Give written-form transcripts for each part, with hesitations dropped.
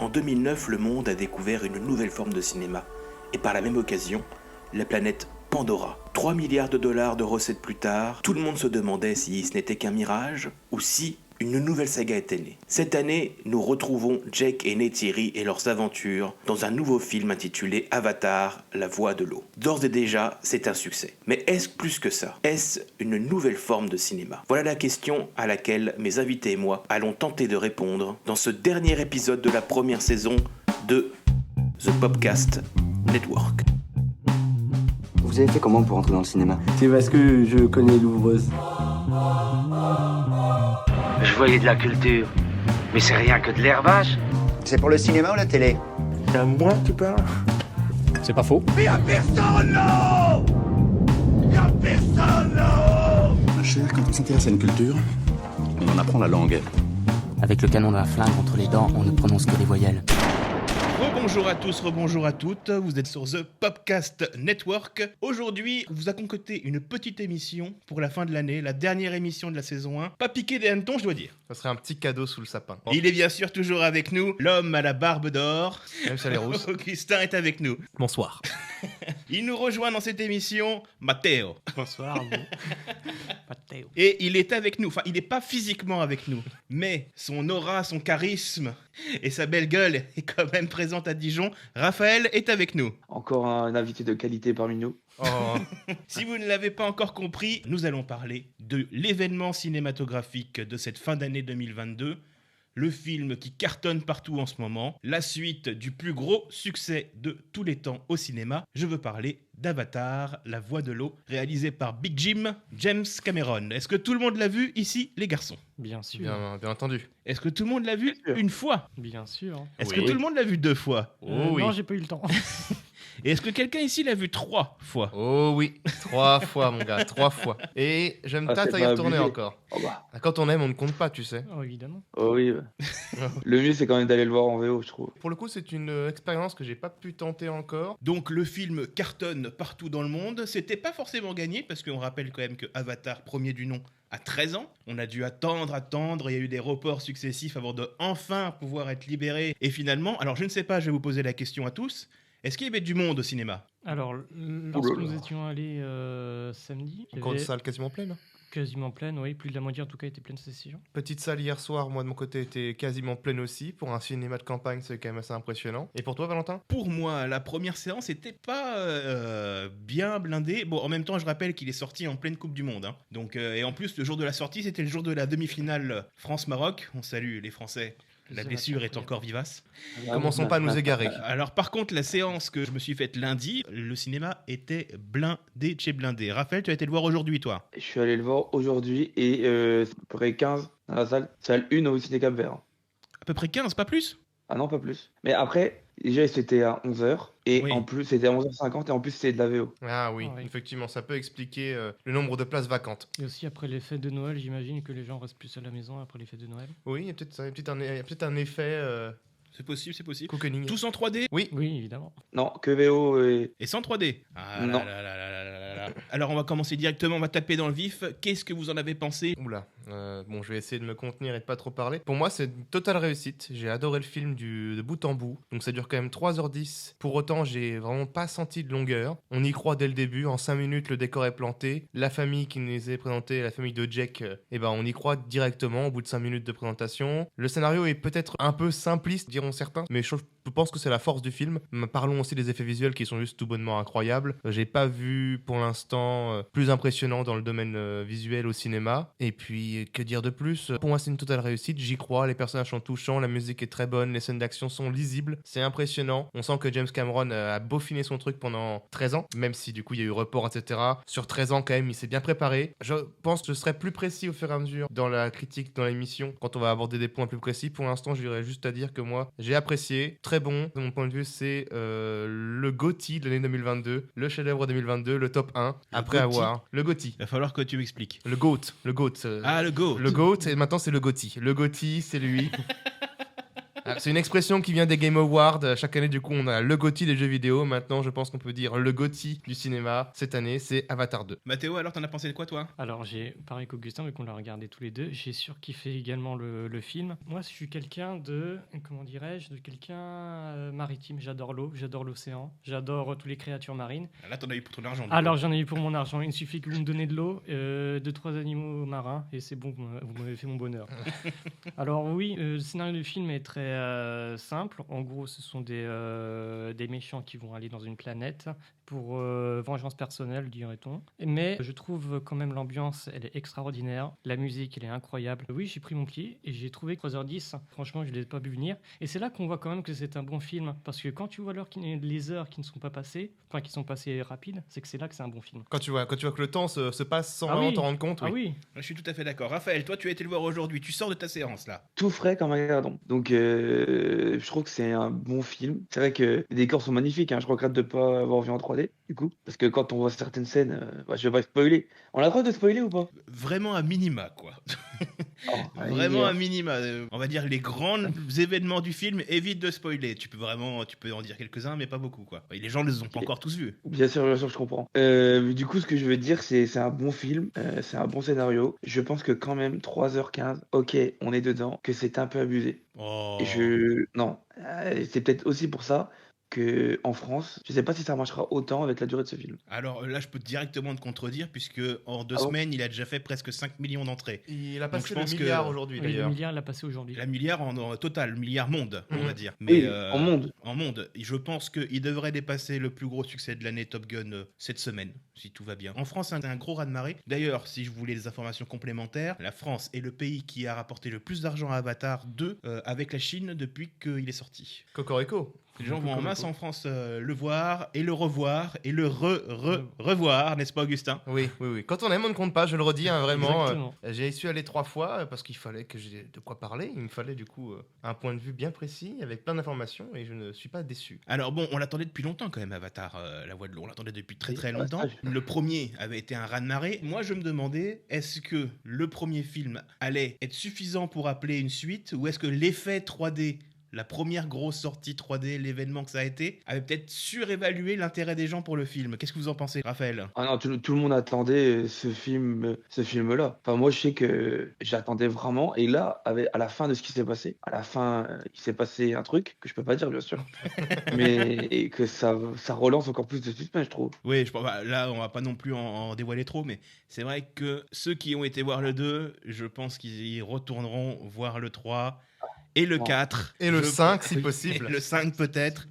En 2009, le monde a découvert une nouvelle forme de cinéma. Et par la même occasion, la planète Pandora. 3 milliards de dollars de recettes plus tard, tout le monde se demandait si ce n'était qu'un mirage ou si une nouvelle saga était née. Cette année, nous retrouvons Jake et Neytiri et leurs aventures dans un nouveau film intitulé Avatar, la voie de l'eau. D'ores et déjà, c'est un succès. Mais est-ce plus que ça? Est-ce une nouvelle forme de cinéma? Voilà la question à laquelle mes invités et moi allons tenter de répondre dans ce dernier épisode de la première saison de The Popcast Network. Vous avez fait comment pour entrer dans le cinéma? C'est parce que je connais l'ouvreuse. Je voyais de la culture, mais c'est rien que de l'herbage. C'est pour le cinéma ou la télé? C'est à moi que tu parles? C'est pas faux. Mais y'a personne là-haut! Y'a personne là-haut! Ma chère, quand on s'intéresse à une culture, on en apprend la langue. Avec le canon d'un flingue entre les dents, on ne prononce que les voyelles. Rebonjour à tous, rebonjour à toutes, vous êtes sur The Popcast Network. Aujourd'hui, on vous a concocté une petite émission pour la fin de l'année, la dernière émission de la saison 1. Pas piqué des hannetons, je dois dire. Ça serait un petit cadeau sous le sapin. Il est bien sûr toujours avec nous, l'homme à la barbe d'or. Même si elle est rousse. Augustin est avec nous. Bonsoir. Il nous rejoint dans cette émission, Matteo. Bonsoir. Matteo. Et il est avec nous, enfin il n'est pas physiquement avec nous, mais son aura, son charisme et sa belle gueule est quand même présente à Dijon. Raphaël est avec nous. Encore un invité de qualité parmi nous. Oh. Si vous ne l'avez pas encore compris, nous allons parler de l'événement cinématographique de cette fin d'année 2022, le film qui cartonne partout en ce moment, la suite du plus gros succès de tous les temps au cinéma. Je veux parler d'Avatar, la voie de l'eau, réalisé par Big Jim, James Cameron. Est-ce que tout le monde l'a vu ici, les garçons? Bien sûr. Bien entendu. Est-ce que tout le monde l'a vu une fois? Bien sûr. Est-ce que tout le monde l'a vu 2 fois? Oui. Non, j'ai pas eu le temps. Et est-ce que quelqu'un ici l'a vu 3 fois? Oh oui, 3 fois mon gars, 3 fois. Et je me tâte à y retourner abusé. encore. Oh bah, Quand on aime, on ne compte pas, tu sais. Oh, évidemment. oh oui. Le mieux, c'est quand même d'aller le voir en VO, je trouve. Pour le coup, c'est une expérience que j'ai pas pu tenter encore. Donc le film cartonne partout dans le monde. C'était pas forcément gagné parce qu'on rappelle quand même que Avatar, premier du nom, a 13 ans. On a dû attendre. Il y a eu des reports successifs avant de enfin pouvoir être libéré. Et finalement, alors je ne sais pas, je vais vous poser la question à tous. Est-ce qu'il y avait du monde au cinéma? Alors, lorsque nous étions allés samedi, il y Encore une avait salle quasiment pleine. quasiment pleine, oui, plus de la moitié en tout cas était pleine cette session. Petite salle hier soir, moi de mon côté, était quasiment pleine aussi. Pour un cinéma de campagne, c'est quand même assez impressionnant. Et pour toi, Valentin? Pour moi, la première séance n'était pas bien blindée. Bon, en même temps, je rappelle qu'il est sorti en pleine Coupe du Monde. Hein. Donc, et en plus, le jour de la sortie, c'était le jour de la demi-finale France-Maroc. On salue les Français. La blessure est encore vivace. Commençons pas à nous égarer. Alors par contre, la séance que je me suis faite lundi, le cinéma était blindé de chez blindé. Raphaël, tu as été le voir aujourd'hui, toi? Je suis allé le voir aujourd'hui et à peu près 15 dans la salle. Salle 1 au Ciné Cap-Vert. À peu près 15, pas plus? Ah non, pas plus. Mais après, déjà, c'était à 11h. Et Oui. en plus, c'était à 11h50 et en plus, c'était de la VO. Ah oui, Ah oui. effectivement, ça peut expliquer le nombre de places vacantes. Et aussi après les fêtes de Noël, j'imagine que les gens restent plus à la maison après les fêtes de Noël. Oui, il y a peut-être un effet C'est possible, c'est possible. cocooning. Tous en 3D? Oui. Oui, évidemment. Non, que VO et... Et sans 3D? Ah Non. là. Alors on va commencer directement, on va taper dans le vif. Qu'est-ce que vous en avez pensé? Oula, bon, je vais essayer de me contenir et de pas trop parler. Pour moi, c'est une totale réussite. J'ai adoré le film de bout en bout. Donc ça dure quand même 3h10. Pour autant, j'ai vraiment pas senti de longueur. On y croit dès le début. En 5 minutes, le décor est planté. La famille qui nous est présentée, la famille de Jack, on y croit directement au bout de 5 minutes de présentation. Le scénario est peut-être un peu simpliste, diront certains, mais je pense que c'est la force du film. Parlons aussi des effets visuels qui sont juste tout bonnement incroyables. J'ai pas vu pour l'instant plus impressionnant dans le domaine visuel au cinéma. Et puis, que dire de plus? Pour moi, c'est une totale réussite. J'y crois. Les personnages sont touchants. La musique est très bonne. Les scènes d'action sont lisibles. C'est impressionnant. On sent que James Cameron a boffiné son truc pendant 13 ans. Même si, du coup, il y a eu report, etc. Sur 13 ans, quand même, il s'est bien préparé. Je pense que je serai plus précis au fur et à mesure dans la critique, dans l'émission, quand on va aborder des points plus précis. Pour l'instant, je dirais juste à dire que moi, j'ai apprécié. Très bon. De mon point de vue, c'est le GOTY de l'année 2022. Le chef-d'œuvre 2022. Le top 1. Après GOTY. avoir... Le GOTY. Il va falloir que tu m'expliques. Le GOAT. Ah, le GOAT. Ah, le GOAT. Le GOAT, et maintenant c'est le GOTY. Le GOTY, c'est lui. C'est une expression qui vient des Game Awards. Chaque année, du coup, on a le GOTY des jeux vidéo. Maintenant, je pense qu'on peut dire le GOTY du cinéma. Cette année, c'est Avatar 2. Mathéo, alors t'en as pensé de quoi, toi? Alors, pareil qu'Augustin, vu qu'on l'a regardé tous les deux, j'ai surkiffé également le film. Moi, je suis quelqu'un de, comment dirais-je, de quelqu'un maritime. J'adore l'eau, j'adore l'océan, j'adore toutes les créatures marines. Là, t'en as eu pour ton argent. Alors, j'en ai eu pour mon argent. Il suffit que vous me donnez de l'eau, 2-3 animaux marins, et c'est bon, vous m'avez fait mon bonheur. Alors oui, le scénario du film est très simple. En gros, ce sont des méchants qui vont aller dans une planète pour vengeance personnelle, dirait-on. Mais je trouve quand même l'ambiance, elle est extraordinaire. La musique, elle est incroyable. Oui, j'ai pris mon pied et j'ai trouvé 3h10. Franchement, je ne l'ai pas vu venir. Et c'est là qu'on voit quand même que c'est un bon film. Parce que quand tu vois les heures qui ne sont pas passées, enfin qui sont passées rapides, c'est que c'est là que c'est un bon film. Quand tu vois que le temps se passe sans vraiment t'en rendre compte. Ah oui. Je suis tout à fait d'accord. Raphaël, toi, tu as été le voir aujourd'hui. Tu sors de ta séance, là. Tout frais comme un gardon. Donc, je trouve que c'est un bon film. C'est vrai que les décors sont magnifiques. Je regrette de ne pas avoir vu en 3D, du coup. Parce que quand on voit certaines scènes, je vais pas spoiler. On a le droit de spoiler ou pas? Vraiment à minima, quoi. Vraiment à minima. On va dire les grands événements du film, évite de spoiler. Tu peux en dire quelques-uns, mais pas beaucoup, quoi. Et les gens ne les ont pas encore tous vus. Bien sûr, je comprends. Du coup, ce que je veux dire, c'est un bon film, c'est un bon scénario. Je pense que quand même, 3h15, ok, on est dedans, que c'est un peu abusé. Oh. Non, c'est peut-être aussi pour ça que en France, je sais pas si ça marchera autant avec la durée de ce film. Alors là, je peux directement te contredire, puisque en 2 Ah bon semaines, il a déjà fait presque 5 millions d'entrées. Il a Donc, passé je le pense milliard que- aujourd'hui, Oui, le d'ailleurs. milliard l'a passé aujourd'hui. La milliard en total, milliard monde, on va dire. Oui, en monde. En monde. Je pense qu'il devrait dépasser le plus gros succès de l'année Top Gun cette semaine, si tout va bien. En France, c'est un gros raz-de-marée. D'ailleurs, si je voulais des informations complémentaires, la France est le pays qui a rapporté le plus d'argent à Avatar 2 avec la Chine depuis qu'il est sorti. Cocorico. Les gens vont en masse en France le voir et le revoir et le revoir, n'est-ce pas, Augustin? Oui. Quand on aime, on ne compte pas, je le redis, vraiment. Exactement. J'ai su aller 3 fois parce qu'il fallait que j'ai de quoi parler. Il me fallait du coup un point de vue bien précis avec plein d'informations et je ne suis pas déçu. Alors bon, on l'attendait depuis longtemps quand même, Avatar, la voix de l'eau. On l'attendait depuis très très Oui, longtemps. ouais, ça, Le premier avait été un raz-de-marée. Moi, je me demandais, est-ce que le premier film allait être suffisant pour appeler une suite ou est-ce que l'effet 3D, la première grosse sortie 3D, l'événement que ça a été, avait peut-être surévalué l'intérêt des gens pour le film? Qu'est-ce que vous en pensez, Raphaël? Ah non, tout le monde attendait ce film-là. Enfin, moi, je sais que j'attendais vraiment. Et là, à la fin de ce qui s'est passé, à la fin, il s'est passé un truc que je peux pas dire, bien sûr, mais et que ça relance encore plus de suspense, je trouve. Oui, là, on va pas non plus en dévoiler trop, mais c'est vrai que ceux qui ont été voir le 2, je pense qu'ils y retourneront voir le 3 et le 4. Et le 5, si Et possible. le 5 peut-être.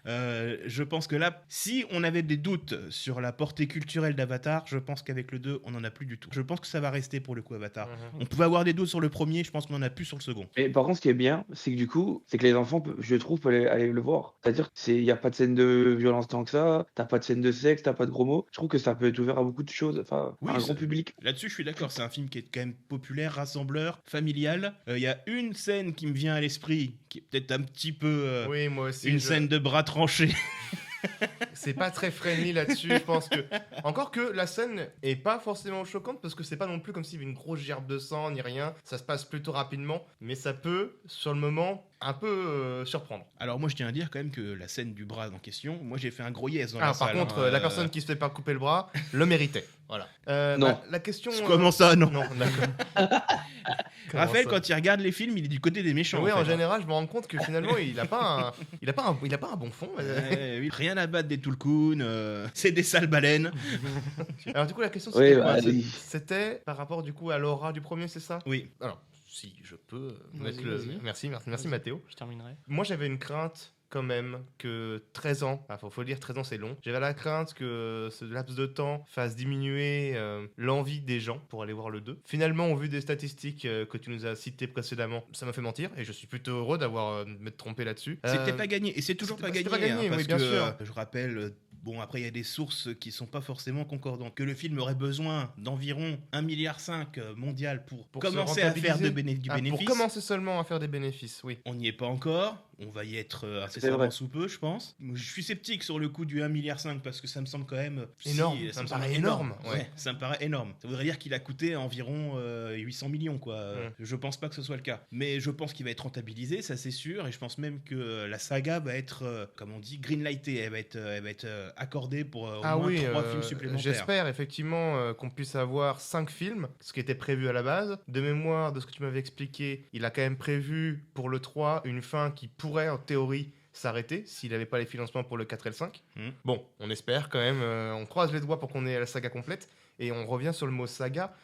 Je pense que là, si on avait des doutes sur la portée culturelle d'Avatar, je pense qu'avec le 2, on n'en a plus du tout. Je pense que ça va rester pour le coup Avatar. On pouvait avoir des doutes sur le premier, je pense qu'on en a plus sur le second. Mais par contre, ce qui est bien, c'est que du coup, c'est que les enfants, je trouve, peuvent aller le voir. C'est-à-dire qu'il n'y a pas de scène de violence tant que ça, t'as pas de scène de sexe, t'as pas de gros mots. Je trouve que ça peut être ouvert à beaucoup de choses, enfin, Oui, à un ça- grand public. Là-dessus, je suis d'accord. C'est un film qui est quand même populaire, rassembleur, familial. Il y a une scène qui me vient à l'esprit, qui est peut-être un petit peu Oui, moi aussi. une scène de bras tranchés. C'est pas très friendly là-dessus, je pense que. Encore que la scène est pas forcément choquante parce que c'est pas non plus comme s'il y avait une grosse gerbe de sang ni rien. Ça se passe plutôt rapidement, mais ça peut, sur le moment, un peu surprendre. Alors moi, je tiens à dire quand même que la scène du bras en question, moi j'ai fait un gros yes dans Ah, la par salle. contre, hein. la personne qui se fait pas couper le bras le méritait. Voilà. Non. La question. Comment ça, non? Non, d'accord. Comment Raphaël, ça quand il regarde les films, il est du côté des méchants. Oui, en en fait. général, je me rends compte que finalement, il a pas un bon fond. Oui, rien à battre des Tulkun, c'est des sales baleines. Alors du coup, la question Oui, c'était bah, quoi? allez. C'était par rapport du coup à l'aura du premier, c'est ça? Oui. Alors, si je peux Vas-y, mettre le. vas-y. Merci Vas-y. Mathéo. Je terminerai. Moi, j'avais une crainte quand même que 13 ans, faut le dire, 13 ans c'est long, j'avais la crainte que ce laps de temps fasse diminuer l'envie des gens pour aller voir le 2. Finalement, au vu des statistiques que tu nous as citées précédemment, ça m'a fait mentir et je suis plutôt heureux d'avoir m'être trompé là-dessus. C'était pas gagné, et c'est toujours pas c'était gagné. pas gagné, parce oui, bien que, sûr. je rappelle Bon, après, il y a des sources qui sont pas forcément concordantes. Que le film aurait besoin d'environ 1,5 milliard mondial pour commencer se à faire du rentabiliser. bénéfice. Pour commencer seulement à faire des bénéfices, oui. On n'y est pas encore. On va y être C'est incessamment vrai. sous peu, je pense. Je suis sceptique sur le coup du 1,5 milliard parce que ça me semble quand même Énorme. Si, Ça me semble paraît énorme. Ouais, ça me paraît énorme. Ça voudrait dire qu'il a coûté environ 800 millions, quoi. Je pense pas que ce soit le cas. Mais je pense qu'il va être rentabilisé, ça c'est sûr. Et je pense même que la saga va être, comme on dit, greenlightée. Elle va être accordée pour au moins 3 films supplémentaires. J'espère effectivement qu'on puisse avoir 5 films, ce qui était prévu à la base. De mémoire, de ce que tu m'avais expliqué, il a quand même prévu pour le 3 une fin qui pourrait en théorie s'arrêter s'il n'avait pas les financements pour le 4 et le 5. Bon, on espère quand même, on croise les doigts pour qu'on ait la saga complète. Et on revient sur le mot saga.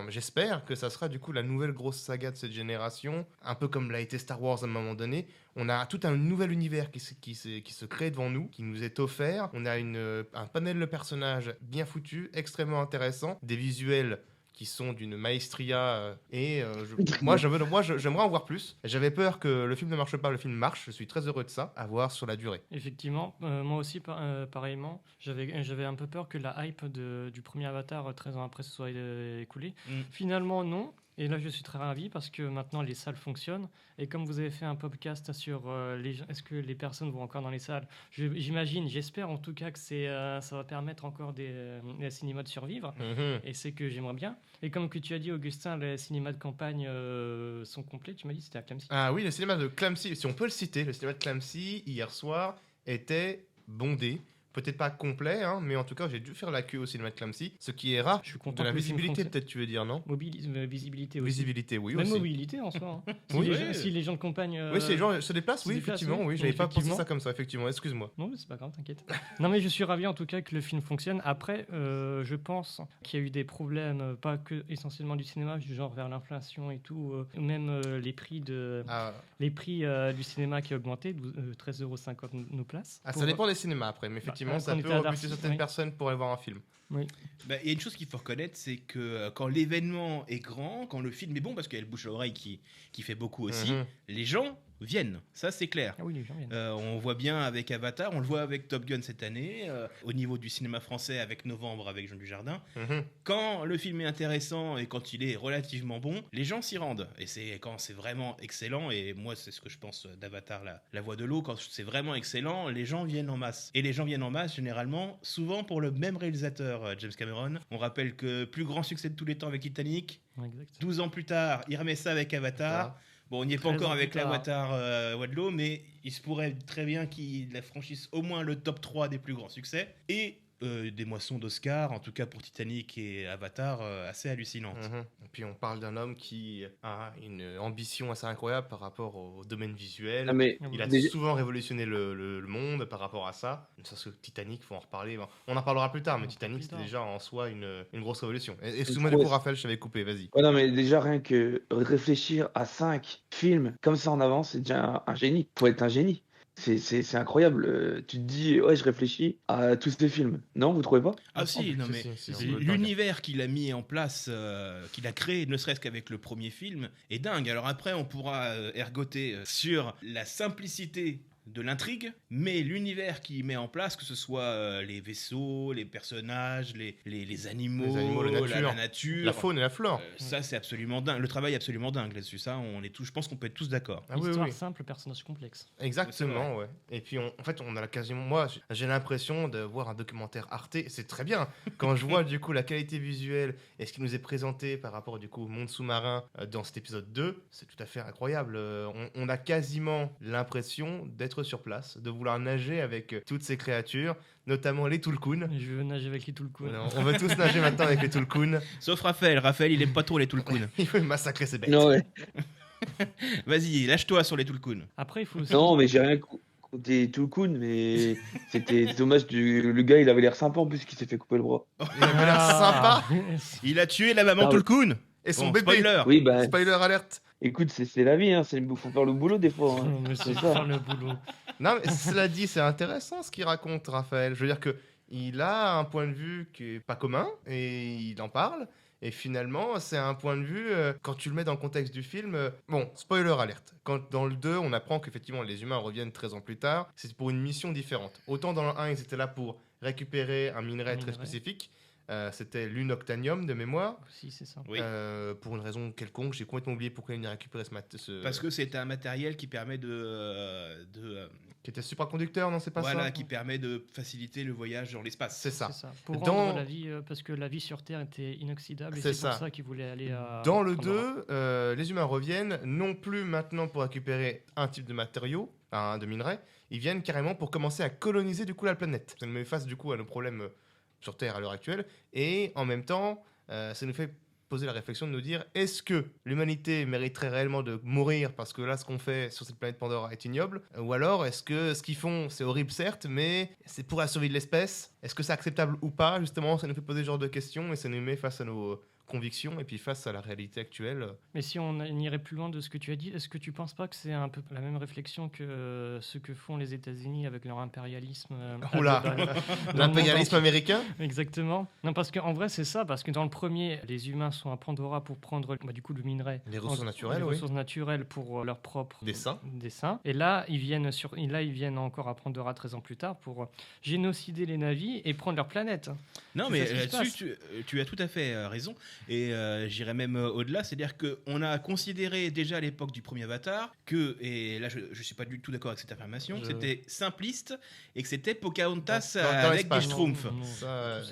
J'espère que ça sera du coup la nouvelle grosse saga de cette génération, un peu comme l'a été Star Wars à un moment donné. On a tout un nouvel univers qui se crée devant nous, qui nous est offert. On a un panel de personnages bien foutu, extrêmement intéressant, des visuels qui sont d'une maestria j'aimerais en voir plus. J'avais peur que le film ne marche pas, le film marche, je suis très heureux de ça, à voir sur la durée. Effectivement, moi aussi, pareillement, j'avais un peu peur que la hype du premier Avatar 13 ans après se soit écoulée. Finalement, non. Et là, je suis très ravi parce que maintenant, les salles fonctionnent. Et comme vous avez fait un podcast sur est-ce que les personnes vont encore dans les salles, j'espère en tout cas que ça va permettre encore des cinémas de survivre. Et c'est que j'aimerais bien. Et comme que tu as dit, Augustin, les cinémas de campagne sont complets. Tu m'as dit que c'était à Clamecy. Ah oui, le cinéma de Clamecy, si on peut le citer, le cinéma de Clamecy, hier soir, était bondé. Peut-être pas complet, hein, mais en tout cas, j'ai dû faire la queue au cinéma de Clamecy, ce qui est rare. Je suis content de la que le film visibilité, fonctionne. peut-être, tu veux dire, non? Visibilité aussi. Visibilité, oui, Même aussi. mobilité en soi. Hein. Si les gens de campagne. Oui, si les gens se déplacent, oui, effectivement, oui. J'avais pas pensé ça comme ça, effectivement, excuse-moi. Non, mais c'est pas grave, t'inquiète. Non, mais je suis ravi en tout cas que le film fonctionne. Après, je pense qu'il y a eu des problèmes, pas que essentiellement du cinéma, du genre vers l'inflation et tout, même les prix du cinéma qui a augmenté, 13,50€ nos places. Ça dépend des cinémas après, mais effectivement, ça peut rebuter certaines personnes pour aller voir un film. Oui. Il y a une chose qu'il faut reconnaître, c'est que quand l'événement est grand, quand le film est bon, parce qu'il y a le bouche à oreille qui fait beaucoup aussi, les gens viennent, ça c'est clair. Ah oui, les gens viennent. On voit bien avec Avatar, on le voit avec Top Gun cette année, au niveau du cinéma français avec Novembre avec Jean Dujardin. Quand le film est intéressant et quand il est relativement bon, les gens s'y rendent. Et c'est quand c'est vraiment excellent, et moi c'est ce que je pense d'Avatar, la voix de l'eau, quand c'est vraiment excellent, les gens viennent en masse. Et les gens viennent en masse généralement, souvent pour le même réalisateur, James Cameron. On rappelle que plus grand succès de tous les temps avec Titanic, 12 ans plus tard, il remet ça avec Avatar. Bon, on n'y est pas encore avec l'Avatar Voix de l'eau, mais il se pourrait très bien qu'il franchisse au moins le top 3 des plus grands succès. Et des moissons d'Oscar, en tout cas pour Titanic et Avatar, assez hallucinantes. Et puis on parle d'un homme qui a une ambition assez incroyable par rapport au domaine visuel. Il a souvent révolutionné le monde par rapport à ça. Parce que Titanic, il faut en reparler. On en parlera plus tard, mais Titanic, c'était déjà en soi une grosse révolution. Excuse-moi du coup, Raphaël, je t'avais coupé, vas-y. Ouais, non, mais déjà, rien que réfléchir à 5 films comme ça en avance, c'est déjà un génie. Faut être un génie. C'est incroyable. Tu te dis, ouais, je réfléchis à tous ces films. Non, vous trouvez pas? Ah si, non mais l'univers qu'il a mis en place, qu'il a créé, ne serait-ce qu'avec le premier film, est dingue. Alors après, on pourra ergoter sur la simplicité de l'intrigue, mais l'univers qu'il met en place, que ce soit les vaisseaux, les personnages, les animaux, la nature, la faune et la flore. Ça, c'est absolument dingue. Le travail est absolument dingue là-dessus. Ça, je pense qu'on peut être tous d'accord. Histoire simple, personnage complexe. Exactement, ouais. Et puis, en fait, on a quasiment... Moi, j'ai l'impression de voir un documentaire Arte. C'est très bien. Quand je vois, du coup, la qualité visuelle et ce qui nous est présenté par rapport, du coup, au monde sous-marin dans cet épisode 2, c'est tout à fait incroyable. On a quasiment l'impression d'être sur place, de vouloir nager avec toutes ces créatures, notamment les Tulkun. Je veux nager avec les Tulkun. On veut tous nager maintenant avec les Tulkun. Sauf Raphaël. Raphaël, il aime pas trop les Tulkun. Il veut massacrer ses bêtes. Non, ouais. Vas-y, lâche-toi sur les Tulkun. Après, il faut aussi... Non, mais j'ai rien contre des Tulkun, mais c'était dommage. Le gars, il avait l'air sympa en plus, qu'il s'est fait couper le bras. Il avait l'air sympa. Il a tué la maman Tulkun. Et son bébé. Spoiler. Oui, Spoiler alerte. Écoute, c'est la vie, hein. Faut faire le boulot des fois. Hein. Mais c'est faire le boulot. Non, mais cela dit, c'est intéressant ce qu'il raconte, Raphaël. Je veux dire que il a un point de vue qui est pas commun et il en parle. Et finalement, c'est un point de vue, quand tu le mets dans le contexte du film, bon, spoiler alerte. Quand dans le 2, on apprend qu'effectivement les humains reviennent 13 ans plus tard, c'est pour une mission différente. Autant dans le 1, ils étaient là pour récupérer un minerai très spécifique. C'était l'unoctanium de mémoire. Si, c'est ça. Oui. Pour une raison quelconque, j'ai complètement oublié pourquoi il a récupéré ce... Parce que c'était un matériel qui permet qui était supraconducteur, non, c'est pas ça. Voilà, qui permet de faciliter le voyage dans l'espace. C'est ça. Pour rendre la vie, parce que la vie sur Terre était inoxydable, et c'est pour ça qu'ils voulaient aller à... Dans le 2, les humains reviennent non plus maintenant pour récupérer un type de matériau, de minerai, ils viennent carrément pour commencer à coloniser du coup la planète. Ça nous met face du coup à nos problèmes sur Terre à l'heure actuelle, et en même temps, ça nous fait poser la réflexion de nous dire, est-ce que l'humanité mériterait réellement de mourir parce que là, ce qu'on fait sur cette planète Pandora est ignoble, ou alors est-ce que ce qu'ils font, c'est horrible certes, mais c'est pour la survie de l'espèce, est-ce que c'est acceptable ou pas, justement, ça nous fait poser ce genre de questions, et ça nous met face à nos convictions, et puis face à la réalité actuelle. Mais si on irait plus loin de ce que tu as dit, est-ce que tu penses pas que c'est un peu la même réflexion que ce que font les États-Unis avec leur impérialisme l'impérialisme américain. Exactement. Non, parce qu'en vrai, c'est ça, parce que dans le premier, les humains sont à Pandora pour prendre du coup le minerai. Les ressources naturelles, les ressources naturelles pour leur propre dessin. Et là, ils viennent encore à Pandora 13 ans plus tard pour génocider les navis et prendre leur planète. Non, mais là-dessus, tu as tout à fait raison. Et j'irais même au-delà, c'est-à-dire qu'on a considéré déjà à l'époque du premier Avatar que, et là je ne suis pas du tout d'accord avec cette affirmation, que c'était simpliste et que c'était Pocahontas avec des Schtroumpfs.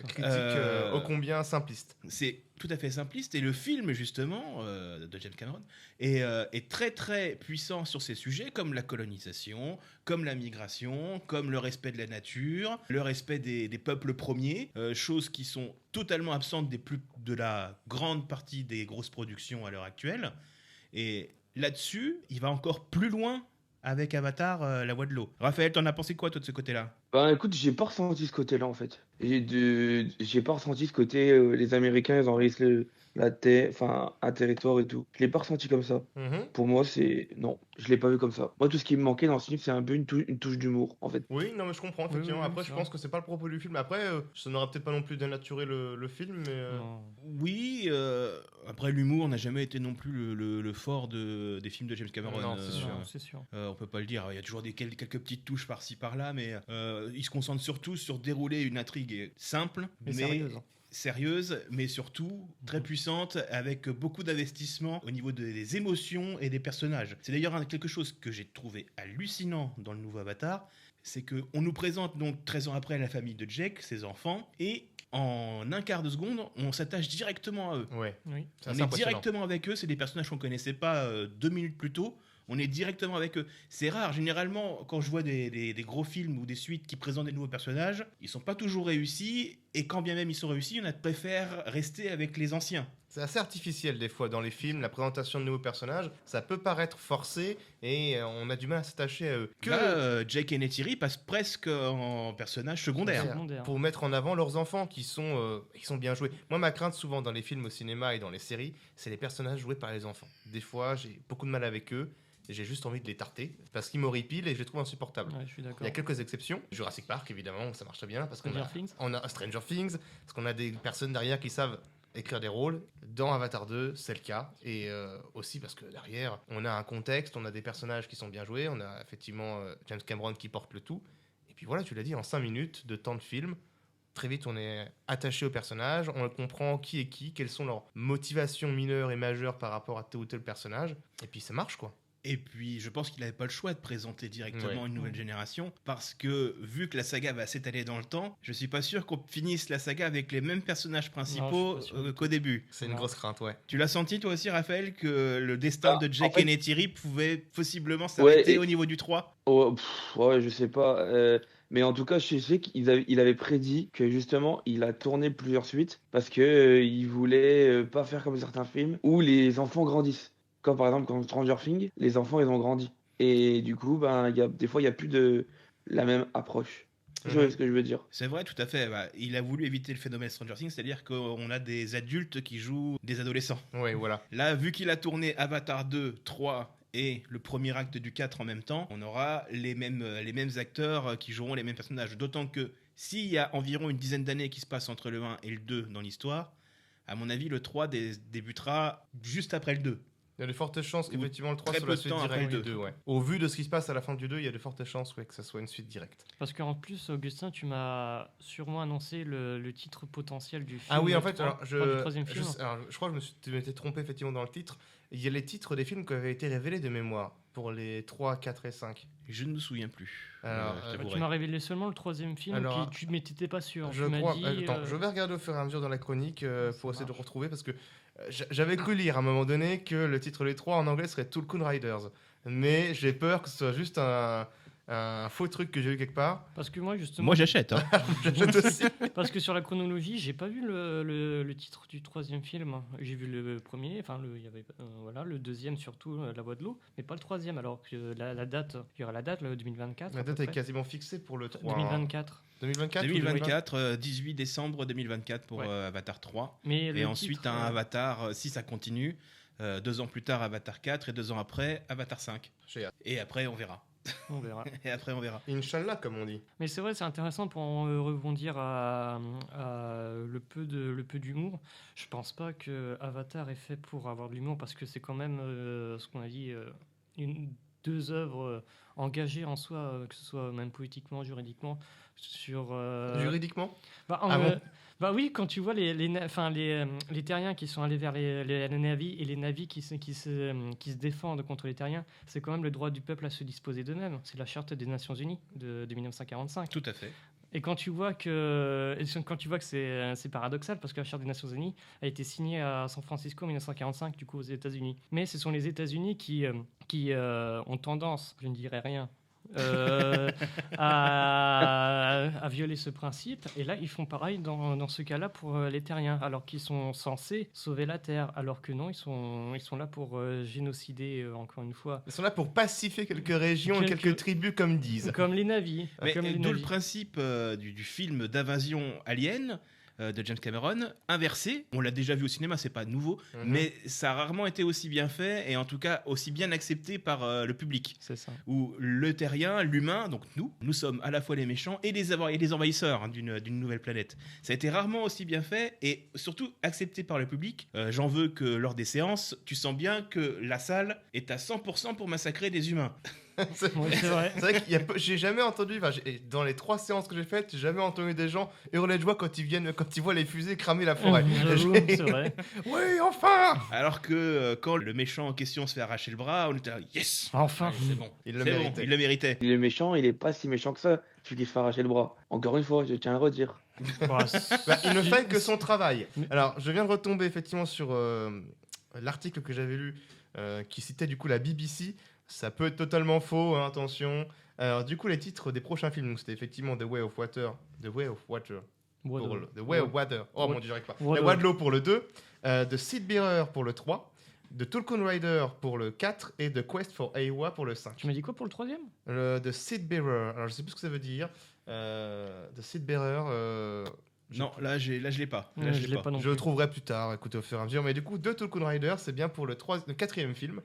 Critique ô combien simpliste. C'est tout à fait simpliste, et le film justement de James Cameron est très très puissant sur ces sujets comme la colonisation, comme la migration, comme le respect de la nature, le respect des peuples premiers, choses qui sont totalement absentes de la grande partie des grosses productions à l'heure actuelle. Et là-dessus, il va encore plus loin avec Avatar, La Voix de l'eau. Raphaël, t'en as pensé quoi toi de ce côté-là ? Ben écoute, j'ai pas ressenti ce côté-là en fait. J'ai pas ressenti ce côté, les Américains ils envahissent un territoire et tout. Je l'ai pas ressenti comme ça. Pour moi, non, je l'ai pas vu comme ça. Moi, tout ce qui me manquait dans ce film, c'est un peu une touche d'humour en fait. Oui, non, mais je comprends effectivement. Oui, après, je pense que c'est pas le propos du film. Après, ça n'aurait peut-être pas non plus dénaturé le film, mais. Oui, après l'humour n'a jamais été non plus le fort des films de James Cameron. Non, c'est sûr. On peut pas le dire. Il y a toujours quelques petites touches par-ci par-là, mais il se concentre surtout sur dérouler une intrigue simple, mais sérieuse, mais surtout très puissante, avec beaucoup d'investissement au niveau des émotions et des personnages. C'est d'ailleurs quelque chose que j'ai trouvé hallucinant dans le nouveau Avatar, c'est qu'on nous présente donc 13 ans après la famille de Jake, ses enfants, et en un quart de seconde, on s'attache directement à eux. Ouais. Oui. On est directement avec eux, c'est des personnages qu'on connaissait pas 2 minutes plus tôt. On est directement avec eux. C'est rare. Généralement, quand je vois des gros films ou des suites qui présentent des nouveaux personnages, ils sont pas toujours réussis. Et quand bien même ils sont réussis, on préfère rester avec les anciens. C'est assez artificiel des fois dans les films, la présentation de nouveaux personnages. Ça peut paraître forcé et on a du mal à s'attacher à eux. Là, Jake et Neytiri passent presque en personnage secondaire. Pour mettre en avant leurs enfants qui sont bien joués. Moi, ma crainte souvent dans les films au cinéma et dans les séries, c'est les personnages joués par les enfants. Des fois, j'ai beaucoup de mal avec eux. Et j'ai juste envie de les tarter parce qu'ils m'horripilent et je les trouve insupportables. Ouais, je suis d'accord. Il y a quelques exceptions. Jurassic Park, évidemment, ça marche très bien parce qu'on a Stranger Things, parce qu'on a des personnes derrière qui savent écrire des rôles. Dans Avatar 2, c'est le cas. Et aussi parce que derrière, on a un contexte, on a des personnages qui sont bien joués, on a effectivement James Cameron qui porte le tout. Et puis voilà, tu l'as dit, en 5 minutes de temps de film, très vite, on est attaché au personnage, on comprend qui est qui, quelles sont leurs motivations mineures et majeures par rapport à tel ou tel personnage. Et puis ça marche, quoi. Et puis, je pense qu'il n'avait pas le choix de présenter directement une nouvelle génération, parce que, vu que la saga va s'étaler dans le temps, je suis pas sûr qu'on finisse la saga avec les mêmes personnages principaux qu'au début. C'est une grosse crainte, ouais. Tu l'as senti, toi aussi, Raphaël, que le destin de Jake et Neytiri pouvait possiblement s'arrêter au niveau du 3 ? Ouais, je sais pas. Mais en tout cas, je sais qu'il avait prédit que justement, il a tourné plusieurs suites, parce qu'il voulait pas faire comme certains films où les enfants grandissent. Comme par exemple, quand Stranger Things, les enfants, ils ont grandi. Et du coup, des fois, il n'y a plus de la même approche. Tu vois ce que je veux dire ? C'est vrai, tout à fait. Il a voulu éviter le phénomène Stranger Things, c'est-à-dire qu'on a des adultes qui jouent des adolescents. Oui, voilà. Là, vu qu'il a tourné Avatar 2, 3 et le premier acte du 4 en même temps, on aura les mêmes acteurs qui joueront les mêmes personnages. D'autant que s'il y a environ une dizaine d'années qui se passent entre le 1 et le 2 dans l'histoire, À mon avis, le 3 débutera juste après le 2. Il y a de fortes chances qu'effectivement le 3 très soit peu la de suite temps après directe le du 2. 2. Ouais. Au vu de ce qui se passe à la fin du 2, il y a de fortes chances que ça soit une suite directe. Parce qu'en plus, Augustin, tu m'as sûrement annoncé le titre potentiel du film. Ah oui, en fait, 3, alors, du troisième film. je crois que je m'étais trompé effectivement dans le titre. Il y a les titres des films qui avaient été révélés de mémoire pour les 3, 4 et 5. Je ne me souviens plus. Alors, je t'avouerai. Tu m'as révélé seulement le troisième film, Alors, mais t'étais pas sûr. Je Tu m'as crois. dit, Attends, je vais regarder au fur et à mesure dans la chronique pour essayer de marche. retrouver parce que j'avais cru lire à un moment donné que le titre des 3 en anglais serait Tulkun Riders. Mais j'ai peur que ce soit juste un faux truc que j'ai vu quelque part. Parce que moi, justement. Moi, j'achète. Hein. J'achète aussi. Parce que sur la chronologie, j'ai pas vu le titre du troisième film. J'ai vu le premier, enfin, il y avait, voilà, le deuxième surtout, La Voix de l'eau, mais pas le troisième. Alors que la date, il y aura la date, le 2024. La à peu date est près. quasiment fixée pour le 3. 2024. 2024 2024, 18 décembre 2024 pour Ouais. Avatar 3. Mais Et le ensuite, titre, un Avatar, si ça continue, 2 ans plus tard, Avatar 4, et 2 ans après, Avatar 5. J'ai hâte. Et après, on verra. On verra. Et après, on verra. Inch'Allah, comme on dit. Mais c'est vrai, c'est intéressant pour en rebondir à le peu d'humour. Je pense pas que Avatar est fait pour avoir de l'humour parce que c'est quand même ce qu'on a dit, deux œuvres engagées en soi, que ce soit même politiquement, juridiquement, sur. Juridiquement Bah oui, quand tu vois les terriens qui sont allés vers les navis et les navis qui se défendent contre les terriens, c'est quand même le droit du peuple à se disposer d'eux-mêmes. C'est la charte des Nations Unies de 1945. Tout à fait. Et quand tu vois que c'est paradoxal parce que la charte des Nations Unies a été signée à San Francisco en 1945, du coup aux États-Unis. Mais ce sont les États-Unis qui ont tendance, je ne dirais rien, à violer ce principe. Et là, ils font pareil dans ce cas-là pour les terriens, alors qu'ils sont censés sauver la Terre, alors que non, ils sont là pour génocider, encore une fois. Ils sont là pour pacifier quelques régions et quelques tribus, comme disent. Comme les navis. Mais d'où le principe du film d'invasion alien de James Cameron, inversé. On l'a déjà vu au cinéma, c'est pas nouveau, mais ça a rarement été aussi bien fait et en tout cas aussi bien accepté par le public. C'est ça. Où le terrien, l'humain, donc nous sommes à la fois les méchants et les envahisseurs d'une nouvelle planète. Ça a été rarement aussi bien fait et surtout accepté par le public. J'en veux que lors des séances, tu sens bien que la salle est à 100% pour massacrer des humains. C'est vrai. C'est vrai que j'ai jamais entendu, dans les 3 séances que j'ai faites, j'ai jamais entendu des gens hurler de joie quand ils voient les fusées cramer la forêt. C'est vrai. Oui, enfin. Alors que quand le méchant en question se fait arracher le bras, on était là, yes. Enfin. C'est bon. Il le C'est méritait. bon, il le méritait. Il est méchant, il est pas si méchant que ça. Celui qui se fait arracher le bras. Encore une fois, je tiens à le redire. Il ne fait que son travail. Alors, je viens de retomber effectivement sur l'article que j'avais lu qui citait du coup la BBC. Ça peut être totalement faux, hein, attention. Alors, du coup, les titres des prochains films, donc c'était effectivement The Way of Water. The Way of Water. The Way of Water. Oh mon dieu, j'arrive pas. La Voix de l'eau pour le 2. The Seedbearer pour le 3. The Tulkun Rider pour le 4. Et The Quest for Eywa pour le 5. Tu m'as dit quoi pour le troisième? The Seedbearer. Alors, je sais plus ce que ça veut dire. The Seedbearer. Non, là, je l'ai pas. Là, je l'ai pas non Je plus. le trouverai plus tard, écoutez, au fur et à mesure. Mais du coup, The Tulkun Rider, c'est bien pour le 4e film.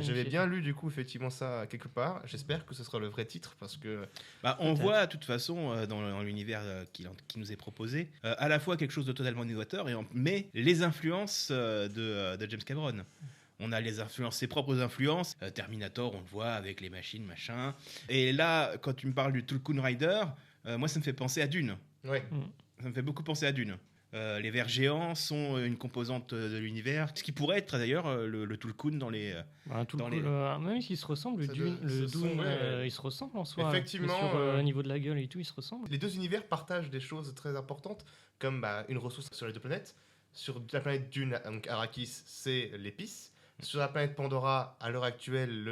J'avais bien lu, du coup, effectivement, ça quelque part. J'espère que ce sera le vrai titre, parce que... On voit, de toute façon, dans l'univers qui nous est proposé, à la fois quelque chose de totalement novateur, mais les influences de James Cameron. On a ses propres influences. Terminator, on le voit avec les machines, machin. Et là, quand tu me parles du Tulkun Rider, moi, ça me fait penser à Dune. Ouais. Ça me fait beaucoup penser à Dune. Les vers géants sont une composante de l'univers, ce qui pourrait être d'ailleurs le Tulkun dans les... même s'ils se ressemblent, le Dune, ils se ressemblent en soi. Effectivement. Sur niveau de la gueule et tout, ils se ressemblent. Les 2 univers partagent des choses très importantes, comme une ressource sur les 2 planètes. Sur la planète Dune, donc Arrakis, c'est l'épice. Sur la planète Pandora, à l'heure actuelle,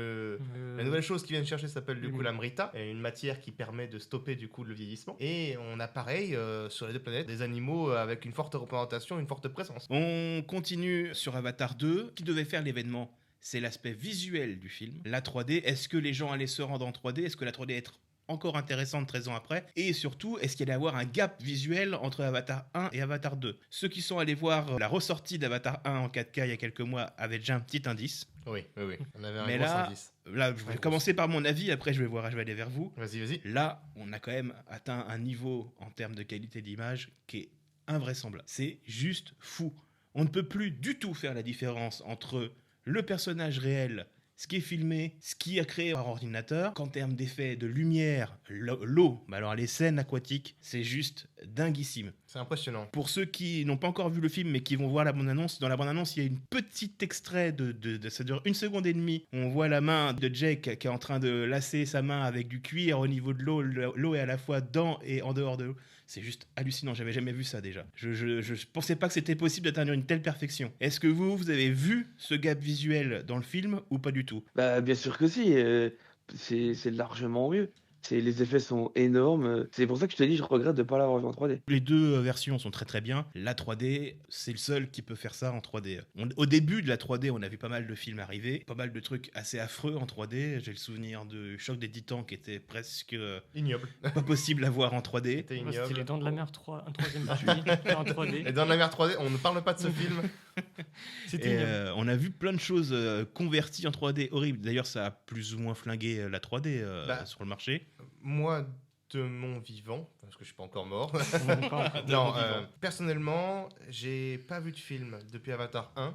la nouvelle chose qu'ils viennent chercher s'appelle du coup l'amrita, une matière qui permet de stopper du coup le vieillissement. Et on a pareil sur les 2 planètes des animaux avec une forte représentation, une forte présence. On continue sur Avatar 2, qui devait faire l'événement. C'est l'aspect visuel du film. La 3D, est-ce que les gens allaient se rendre en 3D? Est-ce que la 3D est encore intéressante 13 ans après? Et surtout, est-ce qu'il allait y avoir un gap visuel entre Avatar 1 et Avatar 2? Ceux qui sont allés voir la ressortie d'Avatar 1 en 4K il y a quelques mois avaient déjà un petit indice. Oui. On avait un Mais gros là, indice. Là, je vais commencer par mon avis, après je vais aller vers vous. Vas-y. Là, on a quand même atteint un niveau en termes de qualité d'image qui est invraisemblable. C'est juste fou. On ne peut plus du tout faire la différence entre le personnage réel, ce qui est filmé, ce qui est créé par ordinateur, qu'en termes d'effets, de lumière, l'eau, bah alors les scènes aquatiques, c'est juste dinguissime. C'est impressionnant. Pour ceux qui n'ont pas encore vu le film mais qui vont voir la bande-annonce, dans la bande-annonce, il y a une petite extrait ça dure 1 seconde et demie. On voit la main de Jake qui est en train de lasser sa main avec du cuir au niveau de l'eau. L'eau est à la fois dans et en dehors de l'eau. C'est juste hallucinant, j'avais jamais vu ça déjà. Je pensais pas que c'était possible d'atteindre une telle perfection. Est-ce que vous avez vu ce gap visuel dans le film ou pas du tout ? Bah, bien sûr que si, c'est largement mieux. Les effets sont énormes. C'est pour ça que je te dis, je regrette de ne pas l'avoir vu en 3D. Les deux versions sont très très bien. La 3D, c'est le seul qui peut faire ça en 3D. Au début de la 3D, on a vu pas mal de films arriver, pas mal de trucs assez affreux en 3D. J'ai le souvenir de Choc des Titans qui était presque ignoble, pas possible à voir en 3D. C'était C'était Les Dents de la Mer 3, un troisième partie en 3D. Les Dents de la Mer 3D, on ne parle pas de ce film. On a vu plein de choses converties en 3D horribles. D'ailleurs, ça a plus ou moins flingué la 3D sur le marché. Moi, de mon vivant, parce que je suis pas encore mort. Non, personnellement, j'ai pas vu de film depuis Avatar 1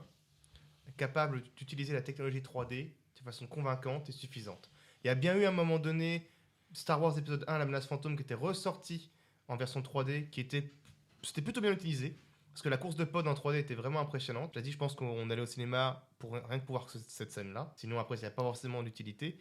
capable d'utiliser la technologie 3D de façon convaincante et suffisante. Il y a bien eu à un moment donné Star Wars épisode 1, La menace fantôme, qui était ressorti en version 3D, c'était plutôt bien utilisé. Parce que la course de pod en 3D était vraiment impressionnante. Je l'ai dit, je pense qu'on allait au cinéma rien que pour voir cette scène-là. Sinon, après, il n'y a pas forcément d'utilité.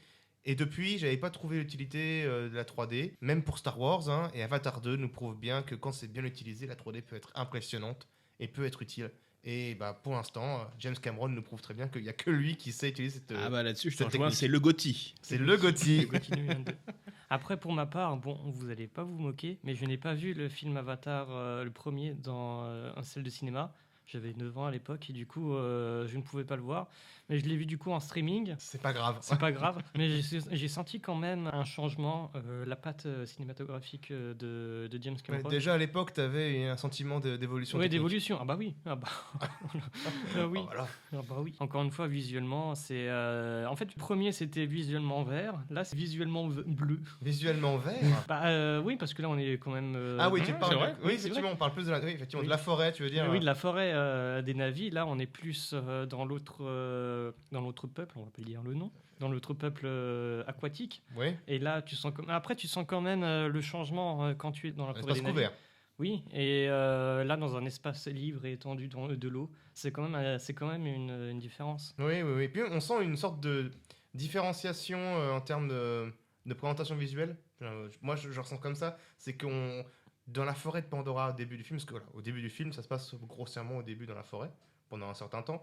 Et depuis, j'avais pas trouvé l'utilité de la 3D, même pour Star Wars. Hein, et Avatar 2 nous prouve bien que quand c'est bien utilisé, la 3D peut être impressionnante et peut être utile. Et bah, pour l'instant, James Cameron nous prouve très bien qu'il n'y a que lui qui sait utiliser cette Ah bah là-dessus, je te cette rejoins, technique. c'est le Gotti. C'est le Gotti. Après, pour ma part, bon, vous allez pas vous moquer, mais je n'ai pas vu le film Avatar, le premier, dans un salle de cinéma. J'avais 9 ans à l'époque et du coup, je ne pouvais pas le voir. Mais je l'ai vu du coup en streaming. C'est pas grave. C'est pas grave. Mais j'ai senti quand même un changement, la patte cinématographique de James Cameron. Ouais, déjà à l'époque, tu avais un sentiment d'évolution. Oui, technique. d'évolution. Ah bah oui. Ah bah, oui. Oh, voilà. Ah bah oui. Encore une fois, visuellement, c'est... En fait, le premier, c'était visuellement vert. Là, c'est visuellement bleu. Visuellement vert Bah oui, parce que là, on est quand même... Ah oui, tu parles. c'est vrai. Oui, effectivement, on parle plus de la, effectivement, de la forêt, tu veux dire. Oui, de la forêt des Na'vi. Là, on est plus dans l'autre peuple, on va pas dire le nom, dans l'autre peuple aquatique. Oui. Et là, tu sens quand même le changement quand tu es dans la forêt des Na'vi. Couvert. Oui, et là, dans un espace libre et étendu de l'eau, c'est quand même une différence. Oui. Puis on sent une sorte de différenciation en termes de présentation visuelle. Moi, je ressens comme ça. C'est qu'on dans la forêt de Pandora au début du film, parce que voilà, au début du film, ça se passe grossièrement au début dans la forêt pendant un certain temps.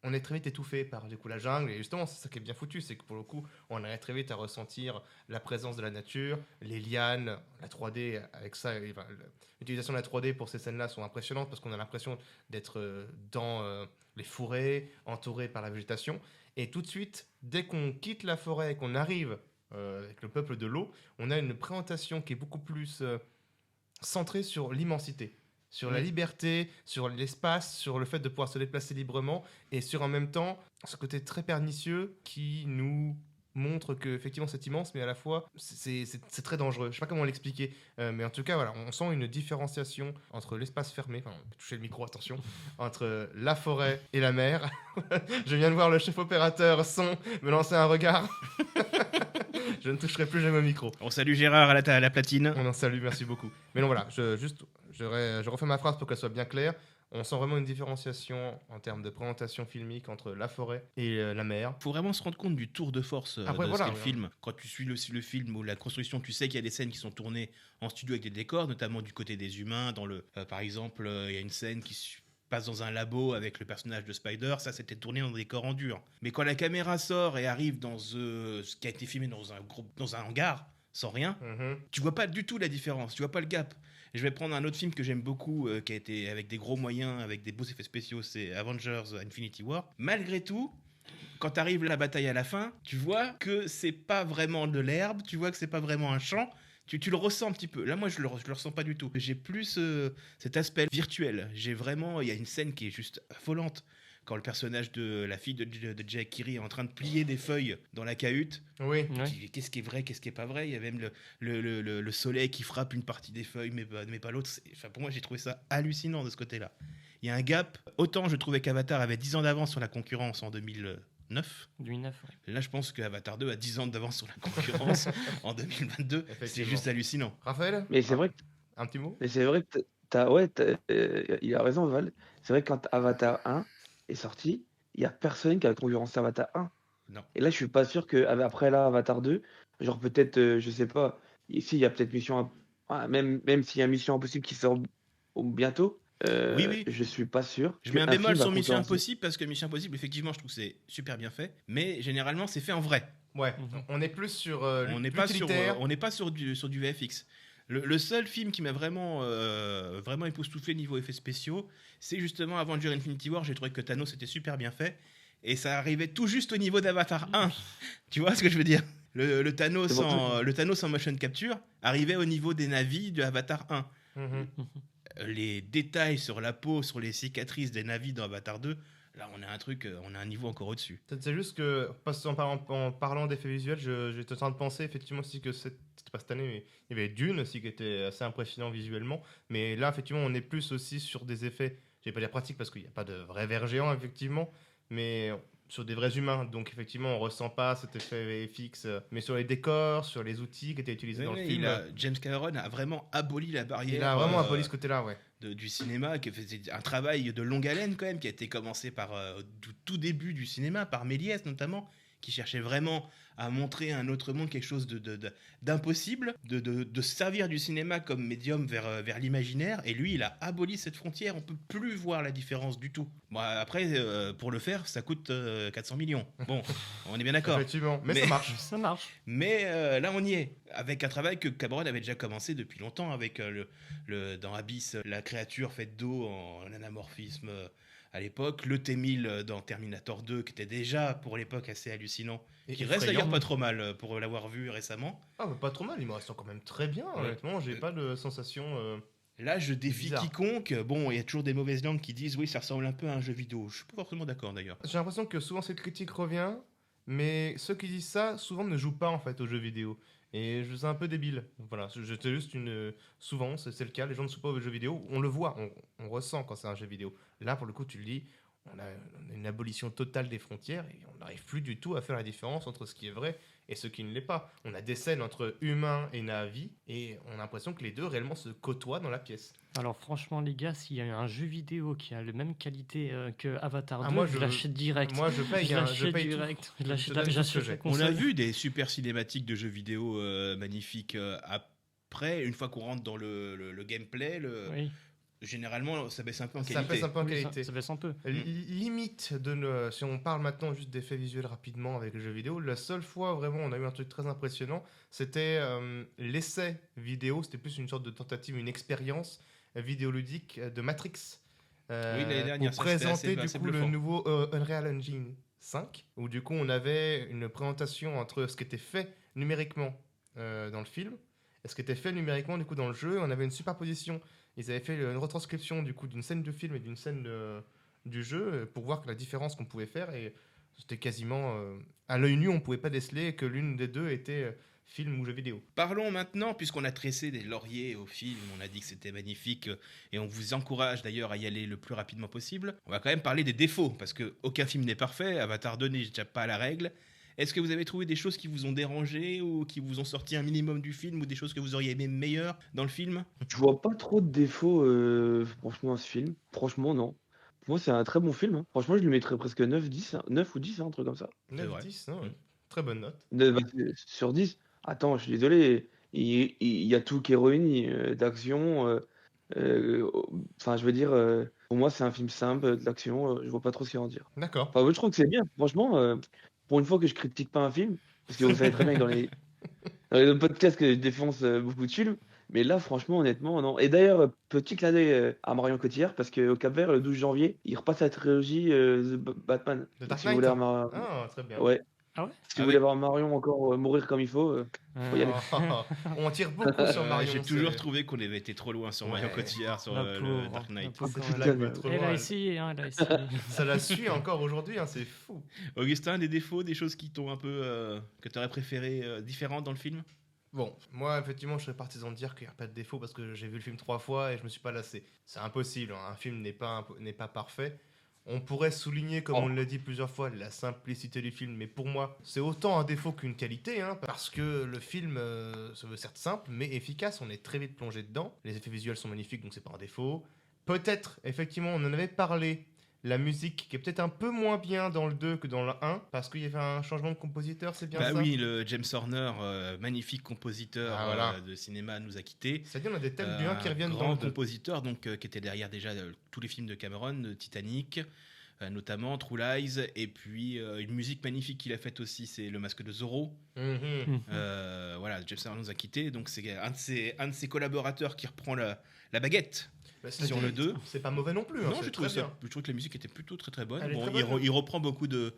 On est très vite étouffé par du coup la jungle et justement c'est ça qui est bien foutu, c'est que pour le coup on arrive très vite à ressentir la présence de la nature, les lianes, la 3D avec ça, l'utilisation de la 3D pour ces scènes-là sont impressionnantes parce qu'on a l'impression d'être dans les forêts, entouré par la végétation et tout de suite dès qu'on quitte la forêt et qu'on arrive avec le peuple de l'eau, on a une présentation qui est beaucoup plus centrée sur l'immensité. Sur la liberté, sur l'espace, sur le fait de pouvoir se déplacer librement et sur en même temps ce côté très pernicieux qui nous montre que effectivement c'est immense mais à la fois c'est très dangereux. Je sais pas comment l'expliquer mais en tout cas voilà, on sent une différenciation entre l'espace fermé, enfin on peut toucher le micro attention, entre la forêt et la mer. Je viens de voir le chef opérateur son me lancer un regard. Je ne toucherai plus jamais au micro. On salue Gérard à la platine. On en salue, merci beaucoup. Mais non voilà, je refais ma phrase pour qu'elle soit bien claire. On sent vraiment une différenciation en termes de présentation filmique entre la forêt et la mer. Il faut vraiment se rendre compte du tour de force Après, de voilà, ce qu'est le film. Quand tu suis le film ou la construction, tu sais qu'il y a des scènes qui sont tournées en studio avec des décors, notamment du côté des humains. Par exemple, il y a une scène qui passe dans un labo avec le personnage de Spider. Ça, c'était tourné dans des décors en dur. Mais quand la caméra sort et arrive dans ce qui a été filmé dans un hangar, sans rien, tu vois pas du tout la différence, tu vois pas le gap. Et je vais prendre un autre film que j'aime beaucoup, qui a été avec des gros moyens, avec des beaux effets spéciaux, c'est Avengers Infinity War. Malgré tout, quand t'arrives la bataille à la fin, tu vois que c'est pas vraiment de l'herbe, tu vois que c'est pas vraiment un champ, tu le ressens un petit peu. Là, moi, je le ressens pas du tout. J'ai plus cet aspect virtuel. Il y a une scène qui est juste affolante. quand le personnage de la fille de Jack Kiri est en train de plier des feuilles dans la cahute. Oui. Qu'est-ce qui est vrai, qu'est-ce qui est pas vrai. Il y a même le soleil qui frappe une partie des feuilles, mais pas l'autre. Enfin, pour moi, j'ai trouvé ça hallucinant de ce côté-là. Il y a un gap. Autant je trouvais qu'Avatar avait 10 ans d'avance sur la concurrence en 2009. 2009, ouais. Là, je pense qu'Avatar 2 a 10 ans d'avance sur la concurrence en 2022. C'est juste hallucinant. Raphaël, Mais c'est vrai que un petit mot. Mais c'est vrai que il a raison, Val. C'est vrai que quand Avatar 1 est sorti, il y a personne qui a concurrencé Avatar 1. Non. Et là, je suis pas sûr qu'après là, Avatar 2, genre peut-être, je sais pas, ici, il y a peut-être même s'il y a Mission Impossible qui sort bientôt, Oui. je suis pas sûr. Je mets un qu'un bémol film va sur Mission concurrencer. Impossible parce que Mission Impossible, effectivement, je trouve que c'est super bien fait, mais généralement, c'est fait en vrai. Ouais, on est plus sur On n'est pas sur, l'utilitaire. on n'est pas sur du VFX. Le seul film qui m'a vraiment époustouflé niveau effets spéciaux, c'est justement Avengers Infinity War. J'ai trouvé que Thanos était super bien fait. Et ça arrivait tout juste au niveau d'Avatar 1. Tu vois ce que je veux dire ? Le Thanos en motion capture arrivait au niveau des navis de Avatar 1. Mhm. Les détails sur la peau, sur les cicatrices des navis dans Avatar 2, là on a un niveau encore au-dessus. C'est juste que, en parlant d'effets visuels, j'étais en train de penser effectivement aussi que c'était pas cette année, mais il y avait Dune aussi qui était assez impressionnant visuellement. Mais là, effectivement, on est plus aussi sur des effets, je vais pas dire pratiques parce qu'il n'y a pas de vrais vers géants, effectivement, mais sur des vrais humains. Donc, effectivement, on ressent pas cet effet VFX, mais sur les décors, sur les outils qui étaient utilisés dans le film. James Cameron a vraiment aboli la barrière. Il a vraiment aboli ce côté-là, ouais. Du cinéma, qui faisait un travail de longue haleine quand même, qui a été commencé par du tout début du cinéma, par Méliès notamment, qui cherchait vraiment à montrer un autre monde, quelque chose d'impossible, de se servir du cinéma comme médium vers l'imaginaire, et lui il a aboli cette frontière, on peut plus voir la différence du tout. Bon, après, pour le faire, ça coûte 400 millions. Bon, on est bien d'accord. Effectivement, mais ça marche. Ça marche. Mais là, on y est, avec un travail que Cameron avait déjà commencé depuis longtemps, avec dans Abyss, la créature faite d'eau en anamorphisme à l'époque, le T-1000 dans Terminator 2, qui était déjà pour l'époque assez hallucinant, Et qui reste effrayant. d'ailleurs pas trop mal pour l'avoir vu récemment. Ah, mais pas trop mal, il me reste quand même très bien, honnêtement, j'ai pas de sensation... Là, je défie bizarre. quiconque. Bon, il y a toujours des mauvaises langues qui disent oui, ça ressemble un peu à un jeu vidéo. Je suis pas forcément d'accord d'ailleurs. J'ai l'impression que souvent cette critique revient, mais ceux qui disent ça, souvent ne jouent pas en fait aux jeux vidéo. Et je trouve ça un peu débile. Voilà, j'étais juste souvent, c'est le cas, les gens ne jouent pas aux jeux vidéo. On le voit, on ressent quand c'est un jeu vidéo. Là, pour le coup, tu le dis, on a une abolition totale des frontières et on n'arrive plus du tout à faire la différence entre ce qui est vrai et ce qui ne l'est pas. On a des scènes entre humains et navis et on a l'impression que les deux réellement se côtoient dans la pièce. Alors franchement les gars, s'il y a un jeu vidéo qui a la même qualité que Avatar 2, moi, je l'achète direct. Moi, je paye, je hein, l'achète je paye direct. tout. Je l'achète, Je te donne tout ce que j'achète j'ai. la On a console. vu des super cinématiques de jeux vidéo magnifiques après, une fois qu'on rentre dans le gameplay, Oui, généralement ça baisse un peu en Ça qualité. baisse un peu en oui, qualité. ça baisse un peu. Limite si on parle maintenant juste d'effets visuels rapidement avec les jeux vidéo, la seule fois vraiment on a eu un truc très impressionnant, c'était l'essai vidéo, c'était plus une sorte de tentative, une expérience vidéoludique de Matrix. Oui, l'année dernière, pour ça, c'était présenter assez du coup le bluffant. nouveau Unreal Engine 5, où du coup on avait une présentation entre ce qui était fait numériquement dans le film et ce qui était fait numériquement du coup dans le jeu. On avait une superposition. Ils avaient fait une retranscription du coup d'une scène du film et d'une scène du jeu pour voir que la différence qu'on pouvait faire, et c'était quasiment à l'œil nu, on pouvait pas déceler que l'une des deux était film ou jeu vidéo. Parlons maintenant, puisqu'on a tressé des lauriers au film, on a dit que c'était magnifique, et on vous encourage d'ailleurs à y aller le plus rapidement possible. On va quand même parler des défauts, parce qu'aucun film n'est parfait, Avatar 2 n'échappe pas à la règle. Est-ce que vous avez trouvé des choses qui vous ont dérangé, ou qui vous ont sorti un minimum du film, ou des choses que vous auriez aimé meilleures dans le film ? Je vois pas trop de défauts, franchement, à ce film. Franchement, non. Pour moi, c'est un très bon film, hein. Franchement, je lui mettrais presque 9, 10, 9 ou 10, hein, un truc comme ça. 9, vrai. 10, non, ouais. Très bonne note. Sur 10. Attends, je suis désolé. Il y a tout qui est réuni, d'action. Enfin, je veux dire, pour moi, c'est un film simple, de l'action. Je vois pas trop ce qu'il y a à en dire. D'accord. Enfin, moi, je trouve que c'est bien. Franchement, pour une fois que je critique pas un film, parce que vous savez très bien que dans les autres podcasts que je défonce beaucoup de films, mais là, franchement, honnêtement, non. Et d'ailleurs, petit clin d'œil à Marion Cotillard, parce qu'au Cap-Vert, le 12 janvier, il repasse la trilogie The Batman. The Dark Si vous voulez Knight. avoir- Ah, très bien. Ouais. Ah ouais? Si vous voulez voir Marion encore mourir comme il faut y aller. On tire beaucoup sur Marion. J'ai toujours trouvé qu'on avait été trop loin sur Marion Cotillard sur La le pauvre, Dark Knight. la pauvre c'est quand putain, même. mais- Elle a essayé, elle a essayé. Ça la suit encore aujourd'hui, c'est fou. Augustin, des défauts, des choses qui t'ont un peu que t'aurais préféré différentes dans le film? Bon, moi, effectivement, je serais partisan de dire qu'il n'y a pas de défaut parce que j'ai vu le film 3 fois et je me suis pas lassé. C'est impossible, un film n'est pas parfait. On pourrait souligner, comme on l'a dit plusieurs fois, la simplicité du film, mais pour moi, c'est autant un défaut qu'une qualité, parce que le film se veut certes simple, mais efficace, on est très vite plongé dedans. Les effets visuels sont magnifiques, donc c'est pas un défaut. Peut-être, effectivement, on en avait parlé, la musique qui est peut-être un peu moins bien dans le 2 que dans le 1, parce qu'il y avait un changement de compositeur, c'est bien ça? Oui, le James Horner, magnifique compositeur de cinéma, nous a quittés. C'est-à-dire on a des thèmes du 1 qui reviennent dans grand le 2. compositeur donc, qui était derrière déjà tous les films de Cameron, de Titanic, notamment True Lies, et puis une musique magnifique qu'il a faite aussi, c'est Le Masque de Zorro. Voilà, James Horner nous a quittés, donc c'est un de ses collaborateurs qui reprend la baguette. Sur le 2. C'est pas mauvais non plus. Non, je trouve que la musique était plutôt très très bonne. Elle est Bon, très bonne. il reprend beaucoup de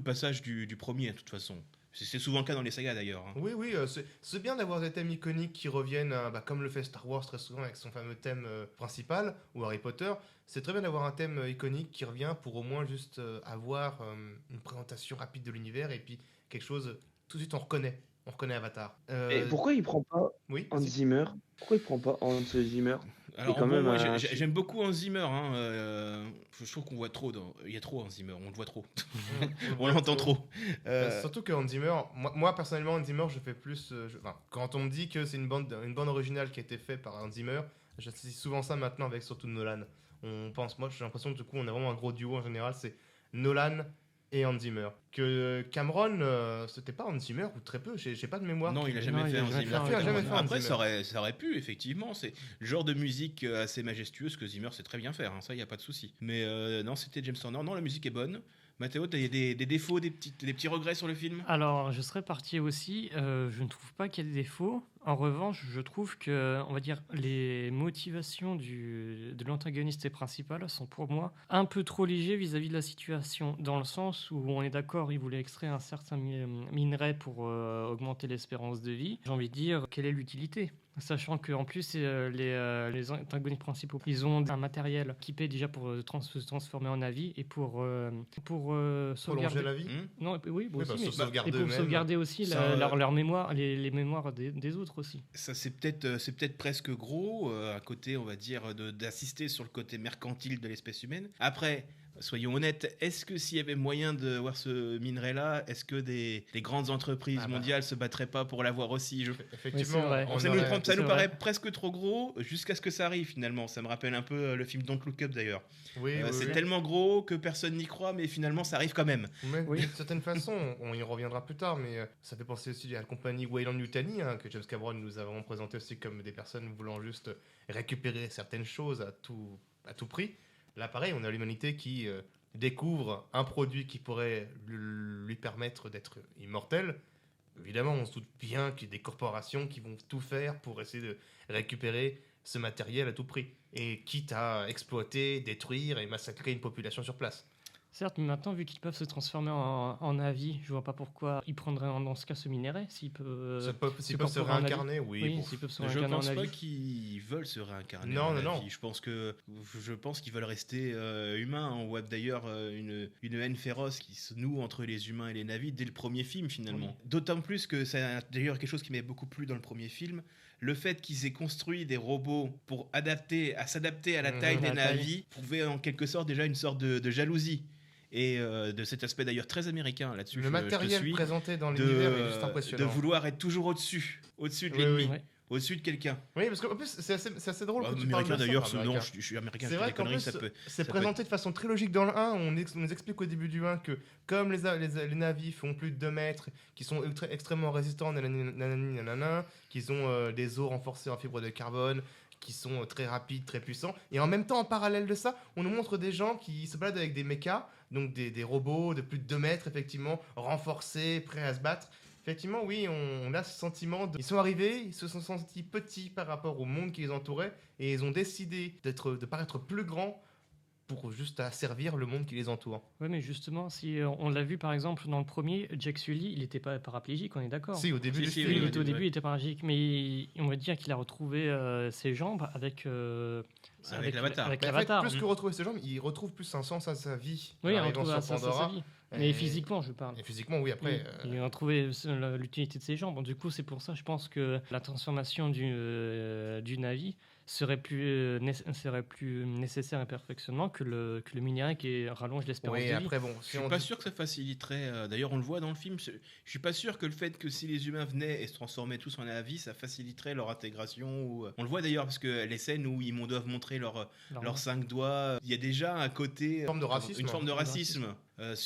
passages du premier, de toute façon. C'est souvent le cas dans les sagas d'ailleurs. Oui, c'est bien d'avoir des thèmes iconiques qui reviennent, comme le fait Star Wars très souvent avec son fameux thème principal, ou Harry Potter. C'est très bien d'avoir un thème iconique qui revient pour au moins juste avoir une présentation rapide de l'univers et puis quelque chose, tout de suite on reconnaît Avatar. Et pourquoi il prend pas Hans Zimmer? Pourquoi il prend pas Hans Zimmer? Alors, quand même, j'aime beaucoup Hans Zimmer. Je trouve qu'on voit trop. Il y a trop Hans Zimmer, on le voit trop. On l'entend trop. Surtout que Hans Zimmer, moi personnellement, Hans Zimmer, je fais plus. Quand on me dit que c'est une bande originale qui a été faite par Hans Zimmer, j'associe souvent ça maintenant avec surtout Nolan. Moi j'ai l'impression que du coup, on a vraiment un gros duo en général, c'est Nolan et Hans Zimmer. Que Cameron, c'était pas Hans Zimmer ou très peu, j'ai pas de mémoire. Non, il a jamais fait Hans Zimmer. Après, Zimmer. ça aurait pu, effectivement. C'est le genre de musique assez majestueuse que Zimmer sait très bien faire, ça, il n'y a pas de souci. Mais non, c'était James Horner. Non, la musique est bonne. Mathéo, il y a des défauts, des petits regrets sur le film? Alors, je serais parti aussi. Je ne trouve pas qu'il y ait des défauts. En revanche, je trouve que, on va dire, les motivations de l'antagoniste principal sont pour moi un peu trop légers vis-à-vis de la situation, dans le sens où on est d'accord, il voulait extraire un certain minerai pour augmenter l'espérance de vie. J'ai envie de dire, quelle est l'utilité? Sachant qu'en plus, les antagonistes principaux, ils ont un matériel équipé déjà pour se transformer en navire et pour sauvegarder la vie. Non, oui, aussi, pour sauvegarder et pour eux-mêmes. sauvegarder aussi leur mémoire, les mémoires des autres aussi. Ça, c'est peut-être presque gros, à côté, on va dire, d'assister sur le côté mercantile de l'espèce humaine. Après, soyons honnêtes, est-ce que s'il y avait moyen de voir ce minerai-là, est-ce que des grandes entreprises mondiales se battraient pas pour l'avoir aussi? Effectivement, ça nous paraît presque trop gros jusqu'à ce que ça arrive finalement. Ça me rappelle un peu le film Don't Look Up d'ailleurs. C'est tellement gros que personne n'y croit, mais finalement ça arrive quand même. Mais d'une certaine façon, on y reviendra plus tard, mais ça fait penser aussi à la compagnie Weyland-Yutani, que James Cameron nous a vraiment présenté aussi comme des personnes voulant juste récupérer certaines choses à tout prix. Là, pareil, on a l'humanité qui découvre un produit qui pourrait lui permettre d'être immortel. Évidemment, on se doute bien qu'il y a des corporations qui vont tout faire pour essayer de récupérer ce matériel à tout prix. Et quitte à exploiter, détruire et massacrer une population sur place. Certes, mais maintenant, vu qu'ils peuvent se transformer en avis, je vois pas pourquoi ils prendraient dans ce cas ce minerai. S'ils peuvent se réincarner, s'ils peuvent se Je réincarner pense en pas avis. qu'ils veulent se réincarner. Non. Je pense qu'ils veulent rester humains. On voit d'ailleurs une haine féroce qui se noue entre les humains et les navis dès le premier film finalement. Oui. D'autant plus que c'est d'ailleurs quelque chose qui m'avait beaucoup plu dans le premier film. Le fait qu'ils aient construit des robots pour s'adapter à la taille des navis prouvait en quelque sorte déjà une sorte de jalousie. Et de cet aspect d'ailleurs très américain là-dessus. Le matériel présenté dans l'univers est juste impressionnant. De vouloir être toujours au-dessus de l'ennemi, au-dessus de quelqu'un. Oui, parce qu'en plus, c'est assez drôle. Que tu américain d'ailleurs, non, je suis américain. C'est vrai qu'en plus, c'est présenté de façon très logique dans le 1. On nous explique au début du 1 que comme les navis font plus de 2 mètres, qui sont extrêmement résistants, qu'ils ont des os renforcés en fibre de carbone, qui sont très rapides, très puissants. Et en même temps, en parallèle de ça, on nous montre des gens qui se baladent avec des mechas, donc des robots de plus de 2 mètres, effectivement, renforcés, prêts à se battre. Effectivement, oui, on a ce sentiment ils sont arrivés, ils se sont sentis petits par rapport au monde qui les entourait, et ils ont décidé de paraître plus grands pour juste asservir le monde qui les entoure. Ouais, mais justement, si on l'a vu par exemple dans le premier, Jack Sully, il n'était pas paraplégique, on est d'accord. Si, au début du film. Oui, il était au début, il était paraplégique, mais on va dire qu'il a retrouvé ses jambes avec l'avatar. Avec Mais en fait, l'avatar. plus que retrouver ses jambes, il retrouve plus un sens à sa vie. Oui, il en arrivant retrouve sur un sens à Pandora. sa vie. Mais physiquement, je parle. Et physiquement, oui, après. Il a trouvé l'utilité de ses jambes. Bon, du coup, c'est pour ça, je pense que la transformation du Navi serait plus nécessaire et perfectionnement que le minéral qui rallonge l'espérance de vie. Après, bon, Je suis pas sûr que ça faciliterait. D'ailleurs, on le voit dans le film. Je suis pas sûr que le fait que si les humains venaient et se transformaient tous en Navi, ça faciliterait leur intégration. On le voit d'ailleurs parce que les scènes où ils doivent montrer leurs 5 doigts, il y a déjà un côté, Une forme de racisme. une forme de racisme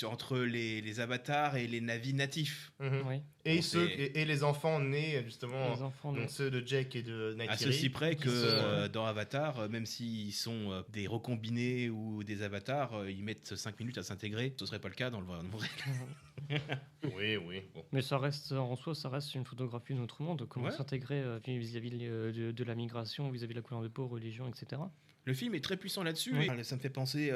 entre les avatars et les Navis natifs. Oui. Et les enfants nés justement, Les enfants donc nés. ceux de Jake et de Neytiri. À ceci près qui que sont- dans Avatar, même s'ils sont des recombinés ou des avatars, ils mettent 5 minutes à s'intégrer. Ce serait pas le cas dans le vrai. Oui, bon. Mais ça reste, en soi, ça reste une photographie de notre monde. Comment Ouais. s'intégrer vis-à-vis de la migration, vis-à-vis de la couleur de peau, religion, etc. Le film est très puissant là-dessus. Oui. Et ça me fait penser.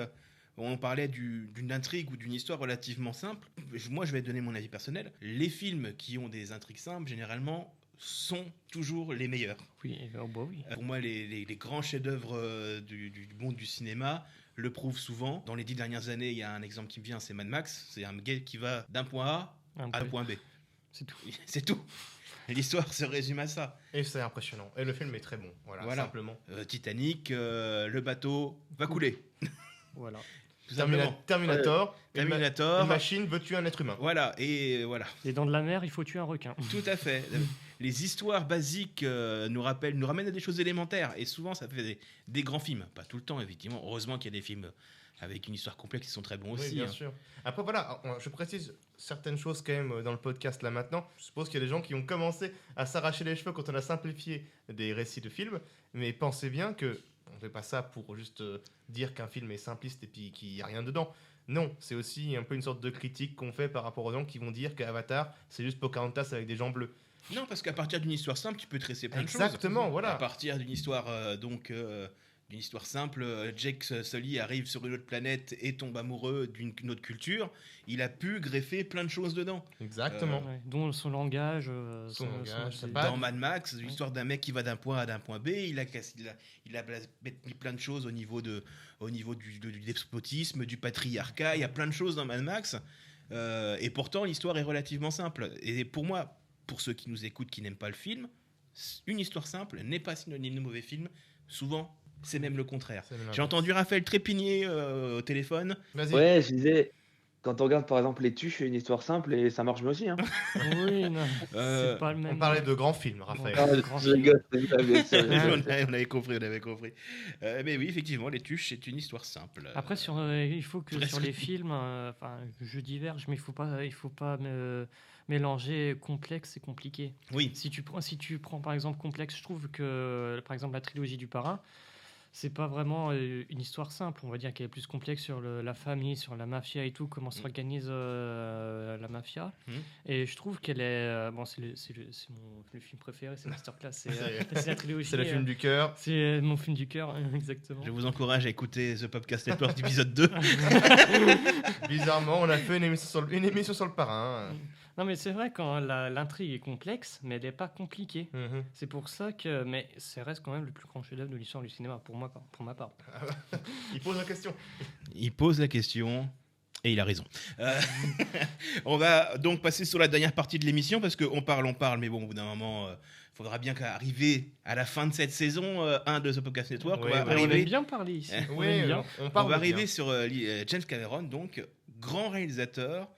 On parlait d'une intrigue ou d'une histoire relativement simple. Moi, je vais donner mon avis personnel. Les films qui ont des intrigues simples, généralement, sont toujours les meilleurs. Oui, oui. Pour moi, les grands chefs-d'œuvre du monde du cinéma le prouvent souvent. Dans les 10 dernières années, il y a un exemple qui me vient, c'est Mad Max. C'est un gars qui va d'un point A à un point B. C'est tout. C'est tout. L'histoire se résume à ça. Et c'est impressionnant. Et le film est très bon. Voilà. Simplement. Titanic, le bateau va couler. Voilà. Tout simplement. Terminator. Terminator. Une machine veut tuer un être humain. Voilà, et voilà. Et dans de la mer, il faut tuer un requin. Tout à fait. Les histoires basiques nous ramènent à des choses élémentaires. Et souvent, ça fait des grands films. Pas tout le temps, effectivement. Heureusement qu'il y a des films avec une histoire complexe qui sont très bons aussi. Oui, bien sûr. Après, voilà, je précise certaines choses quand même dans le podcast là maintenant. Je suppose qu'il y a des gens qui ont commencé à s'arracher les cheveux quand on a simplifié des récits de films. Mais pensez bien que on ne fait pas ça pour juste dire qu'un film est simpliste et puis qu'il n'y a rien dedans. Non, c'est aussi un peu une sorte de critique qu'on fait par rapport aux gens qui vont dire qu'Avatar, c'est juste Pocahontas avec des gens bleus. Non, parce qu'à partir d'une histoire simple, tu peux tresser plein de choses. Exactement, voilà. À partir d'une histoire d'une histoire simple, Jake Sully arrive sur une autre planète et tombe amoureux d'une autre culture. Il a pu greffer plein de choses dedans. Exactement. Ouais, dont son langage. Dans Mad Max, l'histoire d'un mec qui va d'un point A à d'un point B, il a mis plein de choses au niveau du despotisme, du patriarcat. Il y a plein de choses dans Mad Max. Et pourtant, l'histoire est relativement simple. Et pour moi, pour ceux qui nous écoutent, qui n'aiment pas le film, une histoire simple n'est pas synonyme de mauvais film. Souvent, c'est même le contraire. J'ai entendu Raphaël Trépigné au téléphone. Ouais, je disais, quand on regarde par exemple Les Tuches, une histoire simple et ça marche bien aussi. Hein. Oui, non, c'est pas le même. On parlait de grands films, Raphaël. Je rigole, On avait compris. Mais oui, effectivement, Les Tuches, c'est une histoire simple. Après, il faut que sur les films, je diverge, mais il faut pas mélanger complexe et compliqué. Oui. Si tu prends par exemple complexe, je trouve que par exemple la trilogie du Parrain, c'est pas vraiment une histoire simple. On va dire qu'elle est plus complexe sur la famille, sur la mafia et tout, comment s'organise la mafia. Et je trouve qu'elle est c'est le film préféré, c'est Masterclass, c'est la trilogie. C'est le film du cœur. C'est mon film du cœur, exactement. Je vous encourage à écouter The Podcast Network épisode 2. Bizarrement, on a fait une émission sur le Parrain. Non, mais c'est vrai quand l'intrigue est complexe, mais elle n'est pas compliquée. C'est pour ça que... Mais ça reste quand même le plus grand chef-d'œuvre de l'histoire du cinéma, pour ma part. Il pose la question. Il pose la question... Et il a raison. On va donc passer sur la dernière partie de l'émission, parce qu'on parle, mais bon, au bout d'un moment... faudra bien qu'arriver à la fin de cette saison 1 de The Podcast Network. On aime bien parler ici. On va arriver sur James Cameron, donc grand réalisateur,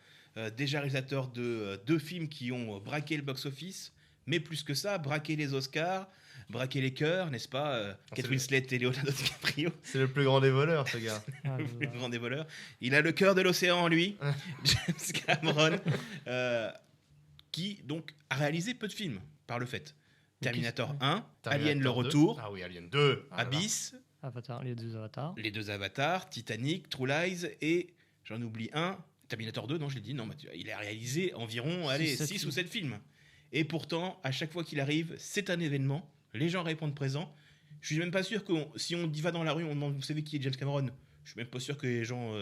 déjà réalisateur de 2 films qui ont braqué le box-office, mais plus que ça, braqué les Oscars, braqué les cœurs, n'est-ce pas Kate Winslet et Leonardo DiCaprio. C'est le plus grand des voleurs, ce gars. Le plus grand des voleurs. Il a le cœur de l'océan en lui, James Cameron, qui donc a réalisé peu de films, par le fait. Terminator 1, Alien le retour, Alien 2, Abyss, Avatar, les 2 Avatars. Les 2 Avatars, Titanic, True Lies et j'en oublie un, Terminator 2, non je l'ai dit, non, il a réalisé environ 6 ou 7 films. Et pourtant, à chaque fois qu'il arrive, c'est un événement, les gens répondent présent. Je suis même pas sûr que si on y va dans la rue, on demande, vous savez qui est James Cameron? Je suis même pas sûr que les gens,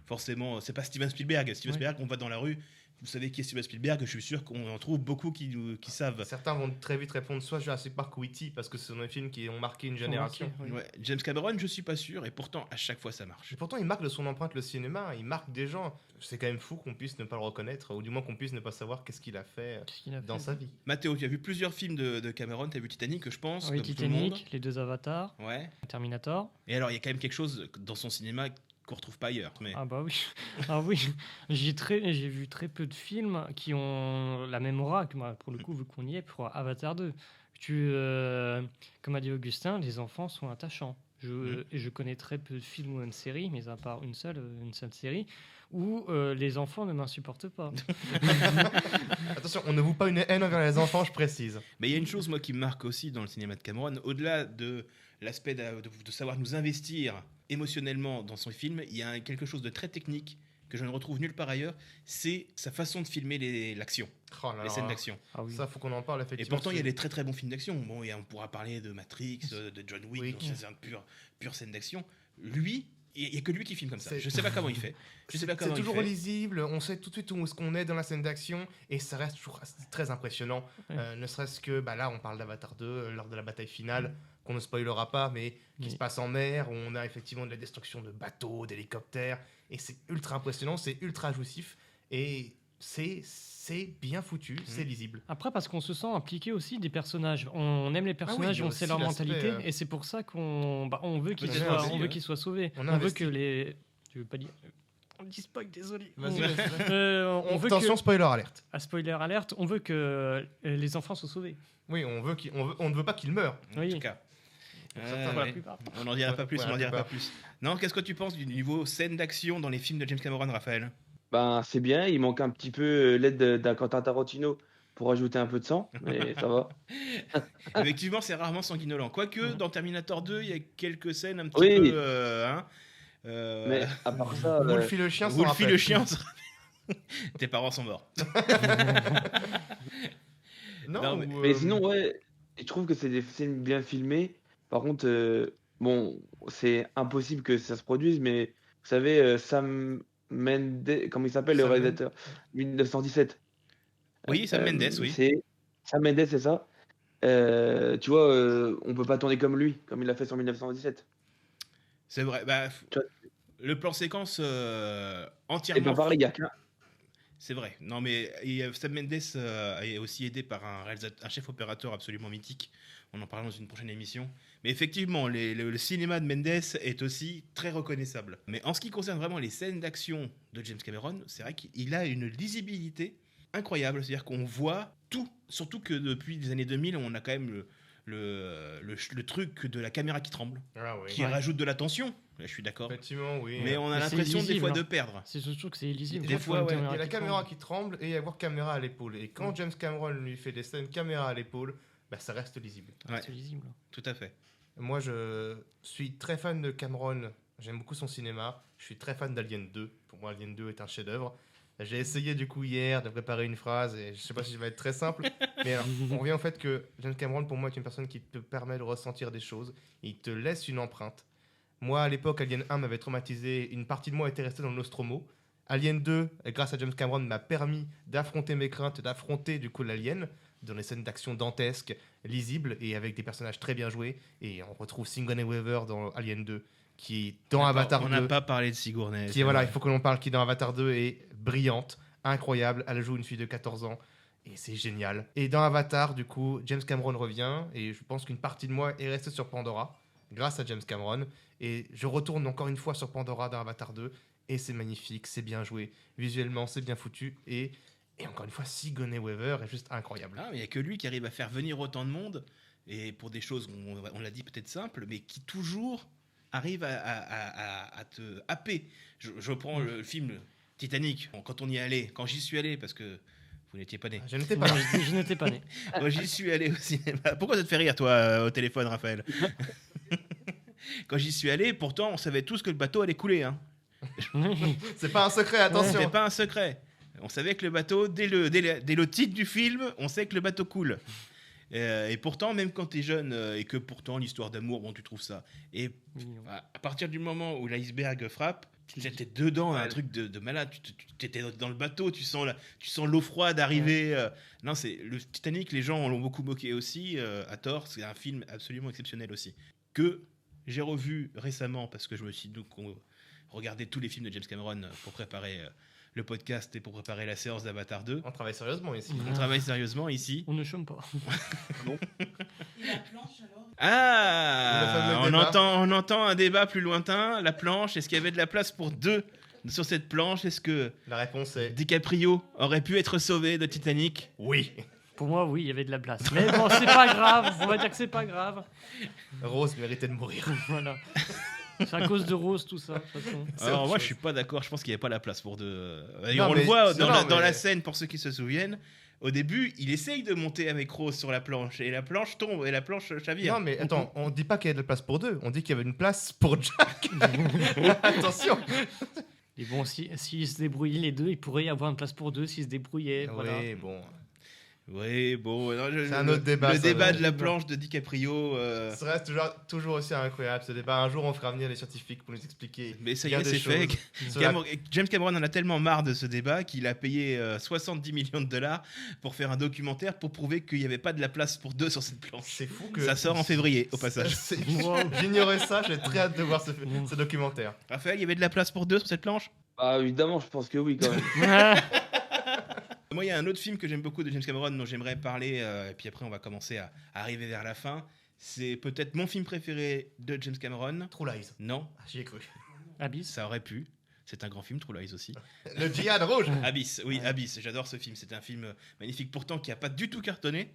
forcément, c'est pas Steven Spielberg. Steven Spielberg, on va dans la rue, vous savez qui est Steven Spielberg, je suis sûr qu'on en trouve beaucoup qui savent. Certains vont très vite répondre soit Jurassic Park ou E.T. parce que ce sont des films qui ont marqué une génération. Ouais. James Cameron, je suis pas sûr, et pourtant, à chaque fois, ça marche. Et pourtant, il marque de son empreinte le cinéma, il marque des gens. C'est quand même fou qu'on puisse ne pas le reconnaître, ou du moins qu'on puisse ne pas savoir qu'est-ce qu'il a fait dans sa vie. Mathéo, tu as vu plusieurs films de Cameron, tu as vu Titanic, je pense. Oui, comme tout le monde. Titanic, les 2 Avatars, Ouais. Terminator. Et alors, il y a quand même quelque chose dans son cinéma qu'on retrouve pas ailleurs. Mais... Ah bah oui, ah oui. J'ai vu très peu de films qui ont la même aura que pour le coup, vu qu'on y est, pour Avatar 2. Comme a dit Augustin, les enfants sont attachants. Et je connais très peu de films ou une série, mais à part une seule série, où les enfants ne m'insupportent pas. Attention, on ne voue pas une haine envers les enfants, je précise. Mais il y a une chose, moi, qui me marque aussi dans le cinéma de Cameron, au-delà de l'aspect de savoir nous investir émotionnellement dans son film, il y a quelque chose de très technique que je ne retrouve nulle part ailleurs, c'est sa façon de filmer l'action, les scènes d'action. Ah oui. Ça, faut qu'on en parle effectivement. Et pourtant, il y a des très très bons films d'action. Bon, on pourra parler de Matrix, de John Wick, donc c'est une pure scène d'action. Lui, il n'y a que lui qui filme comme ça. Je ne sais pas comment il fait. C'est toujours lisible, on sait tout de suite où est-ce qu'on est dans la scène d'action, et ça reste toujours très impressionnant. Ne serait-ce que, là, on parle d'Avatar 2, lors de la bataille finale, qu'on ne spoilera pas, mais qui se passe en mer, où on a effectivement de la destruction de bateaux, d'hélicoptères, et c'est ultra impressionnant, c'est ultra jouissif, et c'est bien foutu, c'est lisible. Après, parce qu'on se sent impliqué aussi des personnages. On aime les personnages, on sait leur mentalité, et c'est pour ça qu'on veut qu'ils soient sauvés. On veut que les... Tu veux pas dire... On dit spoil, désolé. Attention, spoiler alerte. Spoiler alerte, on veut que les enfants soient sauvés. Oui, on ne veut pas qu'ils meurent. En tout cas. On n'en dira pas plus, Non, qu'est-ce que tu penses du niveau scène d'action dans les films de James Cameron, Raphaël ? Ben, c'est bien, il manque un petit peu l'aide d'un Quentin Tarantino pour ajouter un peu de sang, mais ça va. Effectivement, c'est rarement sanguinolent. Quoique, dans Terminator 2, il y a quelques scènes un petit peu... Mais à part ça... Wolfie le chien, Tes parents sont morts. Non, mais sinon, ouais, je trouve que c'est des films bien filmés. Par contre, bon, c'est impossible que ça se produise, mais vous savez, Sam Mendes, comment il s'appelle, le réalisateur 1917. Oui, Sam Mendes, oui. Sam Mendes, c'est ça. Tu vois, on peut pas tourner comme lui, comme il l'a fait sur 1917. C'est vrai. Le plan séquence entièrement... Et pas parler, il y a qu'un... C'est vrai. Non, mais Sam Mendes est aussi aidé par un chef opérateur absolument mythique. On en parlera dans une prochaine émission. Mais effectivement, le cinéma de Mendes est aussi très reconnaissable. Mais en ce qui concerne vraiment les scènes d'action de James Cameron, c'est vrai qu'il a une lisibilité incroyable. C'est-à-dire qu'on voit tout. Surtout que depuis les années 2000, on a quand même le truc de la caméra qui tremble, qui rajoute de la tension. Je suis d'accord. Effectivement, oui. Mais on a l'impression des fois de perdre. C'est surtout que c'est illisible. Des fois, il y a la caméra qui tremble et il y a avoir caméra à l'épaule. Et quand James Cameron lui fait des scènes caméra à l'épaule, ça reste lisible. Ouais. C'est lisible. Tout à fait. Moi, je suis très fan de Cameron. J'aime beaucoup son cinéma. Je suis très fan d'Alien 2. Pour moi, Alien 2 est un chef-d'œuvre. J'ai essayé du coup hier de préparer une phrase et je sais pas si ça va être très simple, mais alors, on revient au fait que James Cameron pour moi est une personne qui te permet de ressentir des choses, il te laisse une empreinte. Moi à l'époque Alien 1 m'avait traumatisé, une partie de moi était restée dans le Nostromo. Alien 2, grâce à James Cameron, m'a permis d'affronter mes craintes, d'affronter du coup l'Alien dans les scènes d'action dantesques, lisibles et avec des personnages très bien joués. Et on retrouve Sigourney Weaver dans Alien 2 qui est dans Avatar 2. On n'a pas parlé de Sigourney. Qui il faut que l'on parle, qui dans Avatar 2 est brillante, incroyable. Elle joue une fille de 14 ans et c'est génial. Et dans Avatar, du coup, James Cameron revient et je pense qu'une partie de moi est restée sur Pandora grâce à James Cameron. Et je retourne encore une fois sur Pandora dans Avatar 2 et c'est magnifique, c'est bien joué. Visuellement, c'est bien foutu et encore une fois, Sigourney Weaver est juste incroyable. Il n'y a que lui qui arrive à faire venir autant de monde et pour des choses, on l'a dit peut-être simples, mais qui toujours arrive à te happer. Je prends le film Titanic, quand on y allait, quand j'y suis allé, parce que vous n'étiez pas né. Je n'étais pas né. Je n'étais pas né. Moi, j'y suis allé au cinéma. Pourquoi ça te fait rire, toi, au téléphone, Raphaël? Quand j'y suis allé, pourtant, on savait tous que le bateau allait couler. Hein. C'est pas un secret, attention. C'est pas un secret. On savait que le bateau, dès le titre du film, on sait que le bateau coule. Et pourtant, même quand t'es jeune et que pourtant l'histoire d'amour, bon, tu trouves ça. Et à partir du moment où l'iceberg frappe, t'étais dedans, un truc de malade. Tu étais dans le bateau, tu sens l'eau froide arriver. Non, c'est le Titanic. Les gens l'ont beaucoup moqué aussi, à tort. C'est un film absolument exceptionnel aussi que j'ai revu récemment parce que je me suis regardé tous les films de James Cameron pour préparer le podcast et pour préparer la séance d'Avatar 2. On travaille sérieusement ici. On travaille sérieusement ici. On ne chôme pas. Non. Et la planche alors? Ah, on entend un débat plus lointain. La planche, est-ce qu'il y avait de la place pour 2 sur cette planche? Est-ce que la réponse est DiCaprio aurait pu être sauvé de Titanic? Oui. Pour moi, oui, il y avait de la place. Mais bon, c'est pas grave. On va dire que c'est pas grave. Rose méritait de mourir. Voilà. C'est à cause de Rose, tout ça, de toute façon. Alors moi, je suis pas d'accord. Je pense qu'il n'y avait pas la place pour 2. Non, on le voit dans mais- la scène, pour ceux qui se souviennent. Au début, il essaye de monter avec Rose sur la planche. Et la planche tombe, et la planche chavire. Non, mais attends, on dit pas qu'il y avait de la place pour 2. On dit qu'il y avait une place pour Jack. Attention. Et bon, s'ils se débrouillaient les deux, il pourrait y avoir une place pour 2 s'ils se débrouillaient. Voilà. Oui, bon. Oui, bon. C'est un autre débat. Le ça, débat mais- de la planche de DiCaprio. Ça reste toujours aussi incroyable ce débat. Un jour, on fera venir les scientifiques pour nous expliquer. Mais ça y bien est, des c'est fait. choses. James Cameron en a tellement marre de ce débat qu'il a payé 70 millions de dollars pour faire un documentaire pour prouver qu'il n'y avait pas de la place pour 2 sur cette planche. C'est fou que. Ça sort en février, au passage. J'ignorais ça, j'ai très hâte de voir ce documentaire. Raphaël, il y avait de la place pour 2 sur cette planche? Bah évidemment, je pense que oui quand même. Moi, il y a un autre film que j'aime beaucoup de James Cameron dont j'aimerais parler, et puis après on va commencer à arriver vers la fin. C'est peut-être mon film préféré de James Cameron. True Lies. Non. J'y ai cru. Abyss. Ça aurait pu. C'est un grand film, True Lies aussi. Le djihad rouge. Abyss, oui, Abyss. J'adore ce film. C'est un film magnifique, pourtant qui n'a pas du tout cartonné.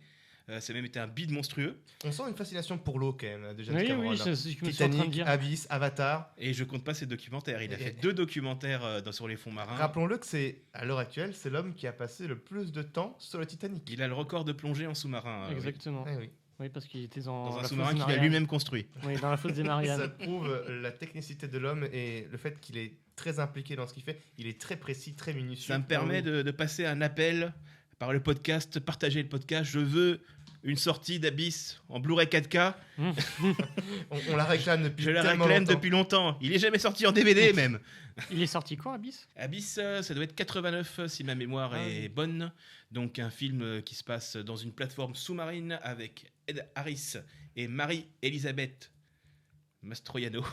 C'est même été un bide monstrueux. On sent une fascination pour l'eau quand même de James Oui, Cameron. oui, là. c'est ce que je me suis en train de Titanic, dire. Abyss, Avatar. Et je compte pas ses documentaires. Il a fait 2 documentaires sur les fonds marins. Rappelons-le que c'est, à l'heure actuelle, c'est l'homme qui a passé le plus de temps sur le Titanic. Il a le record de plongée en sous-marin. Exactement. Eh oui. Oui, parce qu'il était Dans un la sous-marin fosse qu'il a Marianne. lui-même construit. Oui, dans la fosse des Mariannes. Ça prouve la technicité de l'homme et le fait qu'il est très impliqué dans ce qu'il fait. Il est très précis, très minutieux. Ça me permet de passer un appel par le podcast, partager le podcast. Je veux une sortie d'Abyss en Blu-ray 4K. on la réclame depuis Je la tellement réclame longtemps. depuis longtemps. Il est jamais sorti en DVD même. Il est sorti quoi, Abyss? Abyss, ça doit être 89 si ma mémoire est bonne. Donc un film qui se passe dans une plateforme sous-marine avec Ed Harris et Marie-Elisabeth Mastroianno.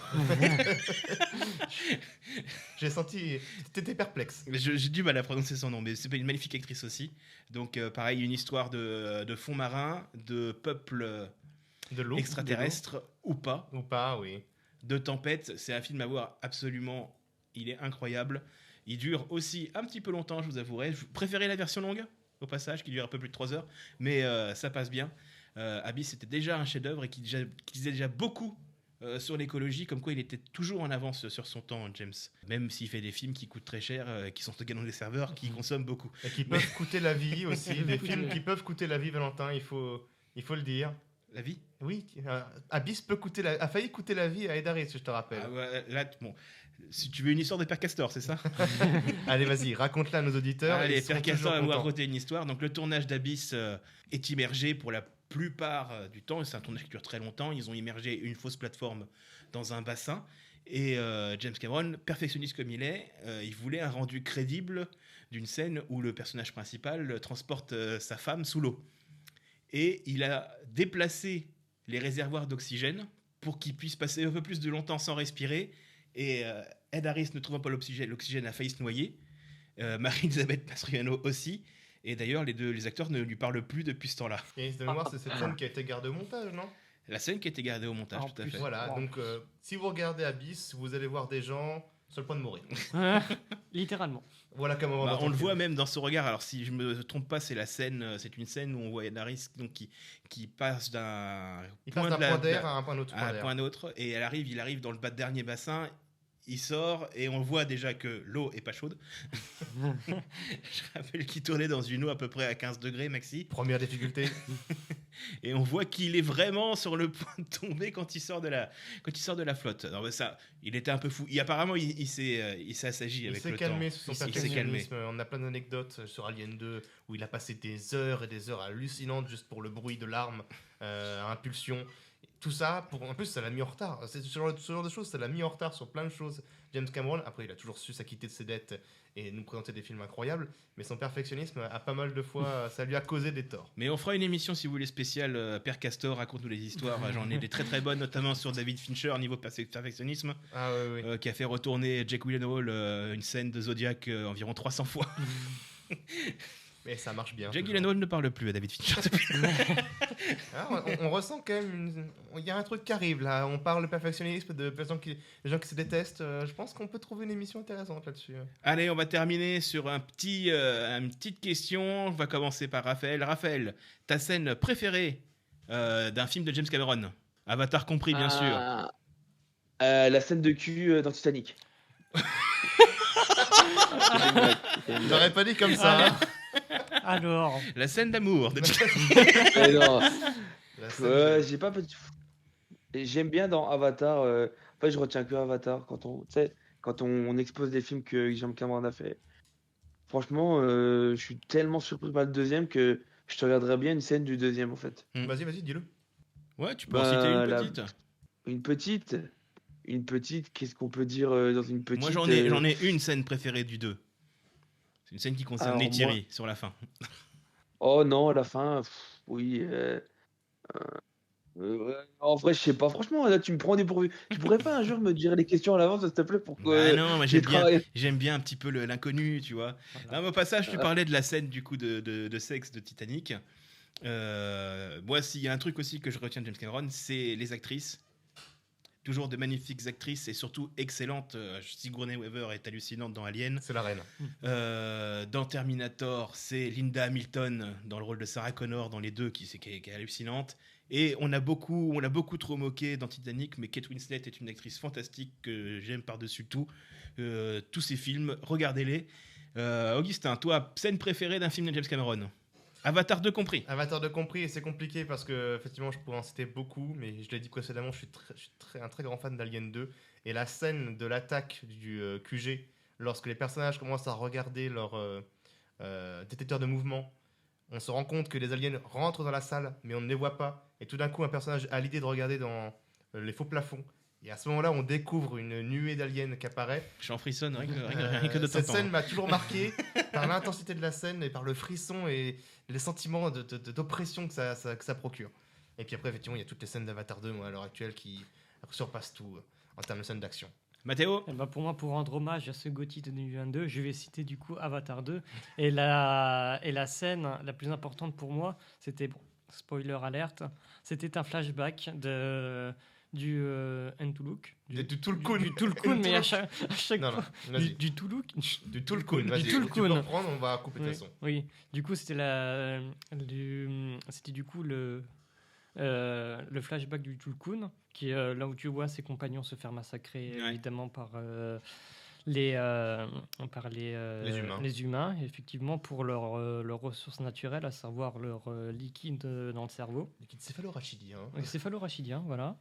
J'ai senti... T'étais perplexe. J'ai du mal à prononcer son nom, mais c'est une magnifique actrice aussi. Donc pareil, une histoire de fonds marins, de peuples de l'eau, extraterrestres ou pas. Ou pas, oui. De tempête. C'est un film à voir absolument. Il est incroyable. Il dure aussi un petit peu longtemps, je vous avouerai. Je préférais la version longue, au passage, qui dure un peu plus de 3 heures. Mais ça passe bien. Abyss, c'était déjà un chef-d'œuvre et qui disait déjà beaucoup sur l'écologie, comme quoi il était toujours en avance sur son temps, James. Même s'il fait des films qui coûtent très cher, qui sont stockés dans des serveurs, qui consomment beaucoup. Et qui peuvent coûter la vie aussi. Des films qui peuvent coûter la vie, Valentin, il faut le dire. La vie? Oui, Abyss a failli coûter la vie à Ed Harris, je te rappelle. Ah ouais, là, bon, si tu veux une histoire de Père Castor, c'est ça? Allez, vas-y, raconte-la à nos auditeurs. Allez, ils seront Père Castor toujours va vous contents. raconter une histoire. Donc le tournage d'Abyss est immergé pour la plupart du temps. C'est un tournage qui dure très longtemps. Ils ont immergé une fausse plateforme dans un bassin. Et James Cameron, perfectionniste comme il est, il voulait un rendu crédible d'une scène où le personnage principal transporte sa femme sous l'eau. Et il a déplacé les réservoirs d'oxygène pour qu'ils puissent passer un peu plus de longtemps sans respirer. Et Ed Harris, ne trouvant pas l'oxygène, a failli se noyer. Marie-Elisabeth Mastroianno aussi. Et d'ailleurs, les acteurs ne lui parlent plus depuis ce temps-là. Et de mémoire, c'est cette scène qui a été gardée au montage, non? La scène qui a été gardée au montage, tout à fait. Voilà, donc si vous regardez Abyss, vous allez voir des gens sur le point de mourir. Littéralement. Voilà comment on le voit même dans son regard. Alors si je me trompe pas, c'est une scène où on voit Ed Harris donc qui passe d'un point d'air à un point d'autre. À un point autre, et il arrive dans le dernier bassin. Il sort et on voit déjà que l'eau est pas chaude. Je rappelle qu'il tournait dans une eau à peu près à 15 degrés maxi. Première difficulté. Et on voit qu'il est vraiment sur le point de tomber quand il sort de la flotte. Alors, bah, ça, il était un peu fou. Apparemment, il s'est assagi avec le temps. Il s'est calmé sur son Il s'est calmé. perfectionnisme. On a plein d'anecdotes sur Alien 2 où il a passé des heures et des heures hallucinantes juste pour le bruit de l'arme à impulsion. Tout ça, en plus, ça l'a mis en retard. Ce genre de choses, ça l'a mis en retard sur plein de choses. James Cameron, après, il a toujours su s'acquitter de ses dettes et nous présenter des films incroyables, mais son perfectionnisme a pas mal de fois, ça lui a causé des torts. Mais on fera une émission, si vous voulez, spéciale Père Castor, raconte-nous les histoires. J'en ai des très très bonnes, notamment sur David Fincher, niveau perfectionnisme, qui a fait retourner Jake Gyllenhaal une scène de Zodiac environ 300 fois. Mais ça marche bien. Jake Gyllenhaal ne parle plus à David Fincher. On ressent quand même il y a un truc qui arrive là. On parle de perfectionnisme, de des gens qui se détestent. Je pense qu'on peut trouver une émission intéressante là-dessus. Allez, on va terminer sur une petite question. On va commencer par Raphaël. Raphaël, ta scène préférée d'un film de James Cameron, Avatar compris, bien sûr. La scène de cul dans Titanic. J'aurais pas dit comme ça. Hein. Alors, la scène d'amour de j'ai pas. J'aime bien dans Avatar. En fait, je retiens que Avatar quand on expose des films que James Cameron a fait. Franchement, je suis tellement surpris par le deuxième que je te regarderais bien une scène du deuxième en fait. Vas-y, dis-le. Ouais, tu peux en citer une petite. Une petite. Qu'est-ce qu'on peut dire dans une petite? Moi, j'en ai une scène préférée du 2. C'est une scène qui concerne Neytiri sur la fin. Oh non, la fin, oui. En vrai, je sais pas. Franchement, là, tu me prends dépourvu. Tu pourrais pas un jour me dire les questions à l'avance, s'il te plaît, pour que. Non, moi, j'aime bien un petit peu l'inconnu, tu vois. Voilà. Non, au passage, tu parlais de la scène du coup de sexe de Titanic. Moi, s'il y a un truc aussi que je retiens de James Cameron, c'est les actrices. Toujours de magnifiques actrices et surtout excellentes. Sigourney Weaver est hallucinante dans Alien. C'est la reine. Dans Terminator, c'est Linda Hamilton dans le rôle de Sarah Connor dans les deux qui est hallucinante. Et on l'a beaucoup trop moqué dans Titanic, mais Kate Winslet est une actrice fantastique que j'aime par-dessus tout. Tous ses films, regardez-les. Augustin, toi, scène préférée d'un film de James Cameron? Avatar 2 compris. Avatar 2 compris, et c'est compliqué parce que effectivement je pourrais en citer beaucoup, mais je l'ai dit précédemment, je suis un très grand fan d'Alien 2, et la scène de l'attaque du QG, lorsque les personnages commencent à regarder leur détecteur de mouvement, on se rend compte que les aliens rentrent dans la salle, mais on ne les voit pas, et tout d'un coup un personnage a l'idée de regarder dans les faux plafonds. Et à ce moment-là, on découvre une nuée d'aliens qui apparaît. Je suis en frisson, rien que de cette scène m'a toujours marqué par l'intensité de la scène et par le frisson et les sentiments d'oppression que ça procure. Et puis après, effectivement, il y a toutes les scènes d'Avatar 2 à l'heure actuelle qui surpassent tout en termes de scènes d'action. Mathéo? Pour moi, pour rendre hommage à ce GOTY de 2022, je vais citer du coup Avatar 2. Et la scène la plus importante pour moi, c'était, spoiler alerte, c'était un flashback du Entuluk. Du Tulkun. Du Tulkun, mais à chaque non, fois. Du Tuluk. Du Tulkun, vas-y. Du Tulkun. Tu peux reprendre, on va couper de toute façon. Oui, du coup, c'était du coup le flashback du Tulkun, qui est là où tu vois ses compagnons se faire massacrer, évidemment, par les humains, effectivement, pour leurs ressources naturelles, à savoir leur liquide dans le cerveau. Liquide céphalorachidien. Céphalorachidien, voilà.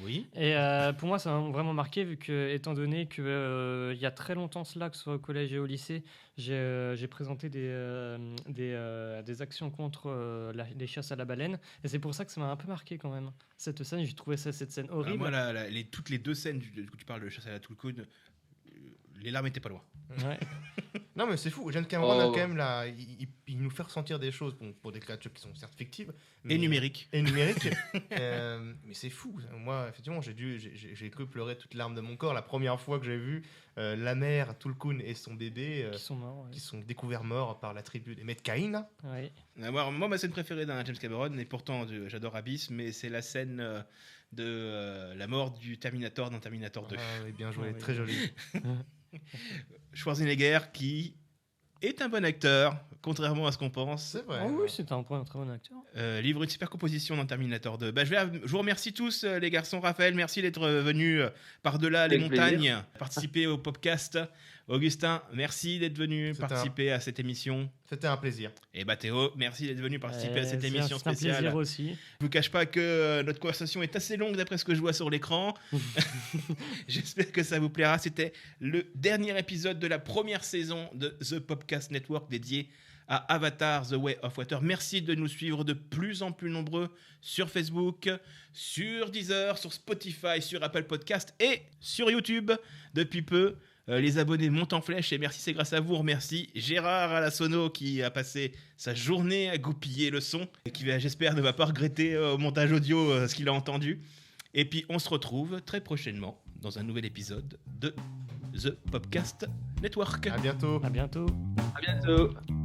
Oui. Et pour moi, ça m'a vraiment marqué, vu que, étant donné que il y a très longtemps cela, que ce soit au collège et au lycée, j'ai présenté des actions contre les chasses à la baleine, et c'est pour ça que ça m'a un peu marqué quand même. Cette scène, j'ai trouvé cette scène horrible. Moi, toutes les deux scènes où tu parles de chasse à la Tulkun, les larmes étaient pas loin. Ouais. Non, mais c'est fou. James Cameron a quand même il nous fait ressentir des choses pour des créatures qui sont certes fictives et numériques. Mais c'est fou. Moi, effectivement, j'ai cru pleurer toutes les larmes de mon corps la première fois que j'ai vu la mère Tulkun et son bébé qui sont morts, qui sont découverts morts par la tribu des Metcaïn. Ouais. Moi, ma scène préférée d'un James Cameron, et pourtant j'adore Abyss, mais c'est la scène de la mort du Terminator dans Terminator 2. Ah, oui, bien joué, très joli. Schwarzenegger qui est un bon acteur, contrairement à ce qu'on pense. C'est vrai. Ah oui, c'est un très bon acteur. Livre une super composition dans Terminator 2. Je vous remercie tous, les garçons. Raphaël, merci d'être venu par-delà les Avec montagnes, plaisir. participer au podcast. Augustin, merci d'être venu C'était participer à cette émission. C'était un plaisir. Et Théo, merci d'être venu participer à cette émission C'est un spéciale. plaisir aussi. Je vous cache pas que notre conversation est assez longue d'après ce que je vois sur l'écran. J'espère que ça vous plaira. C'était le dernier épisode de la première saison de The Podcast Network dédié à Avatar The Way of Water. Merci de nous suivre de plus en plus nombreux sur Facebook, sur Deezer, sur Spotify, sur Apple Podcast et sur YouTube depuis peu. Les abonnés montent en flèche et merci, c'est grâce à vous. On remercie Gérard à la sono qui a passé sa journée à goupiller le son et qui, j'espère, ne va pas regretter au montage audio ce qu'il a entendu. Et puis, on se retrouve très prochainement dans un nouvel épisode de The Podcast Network. À bientôt. À bientôt. À bientôt.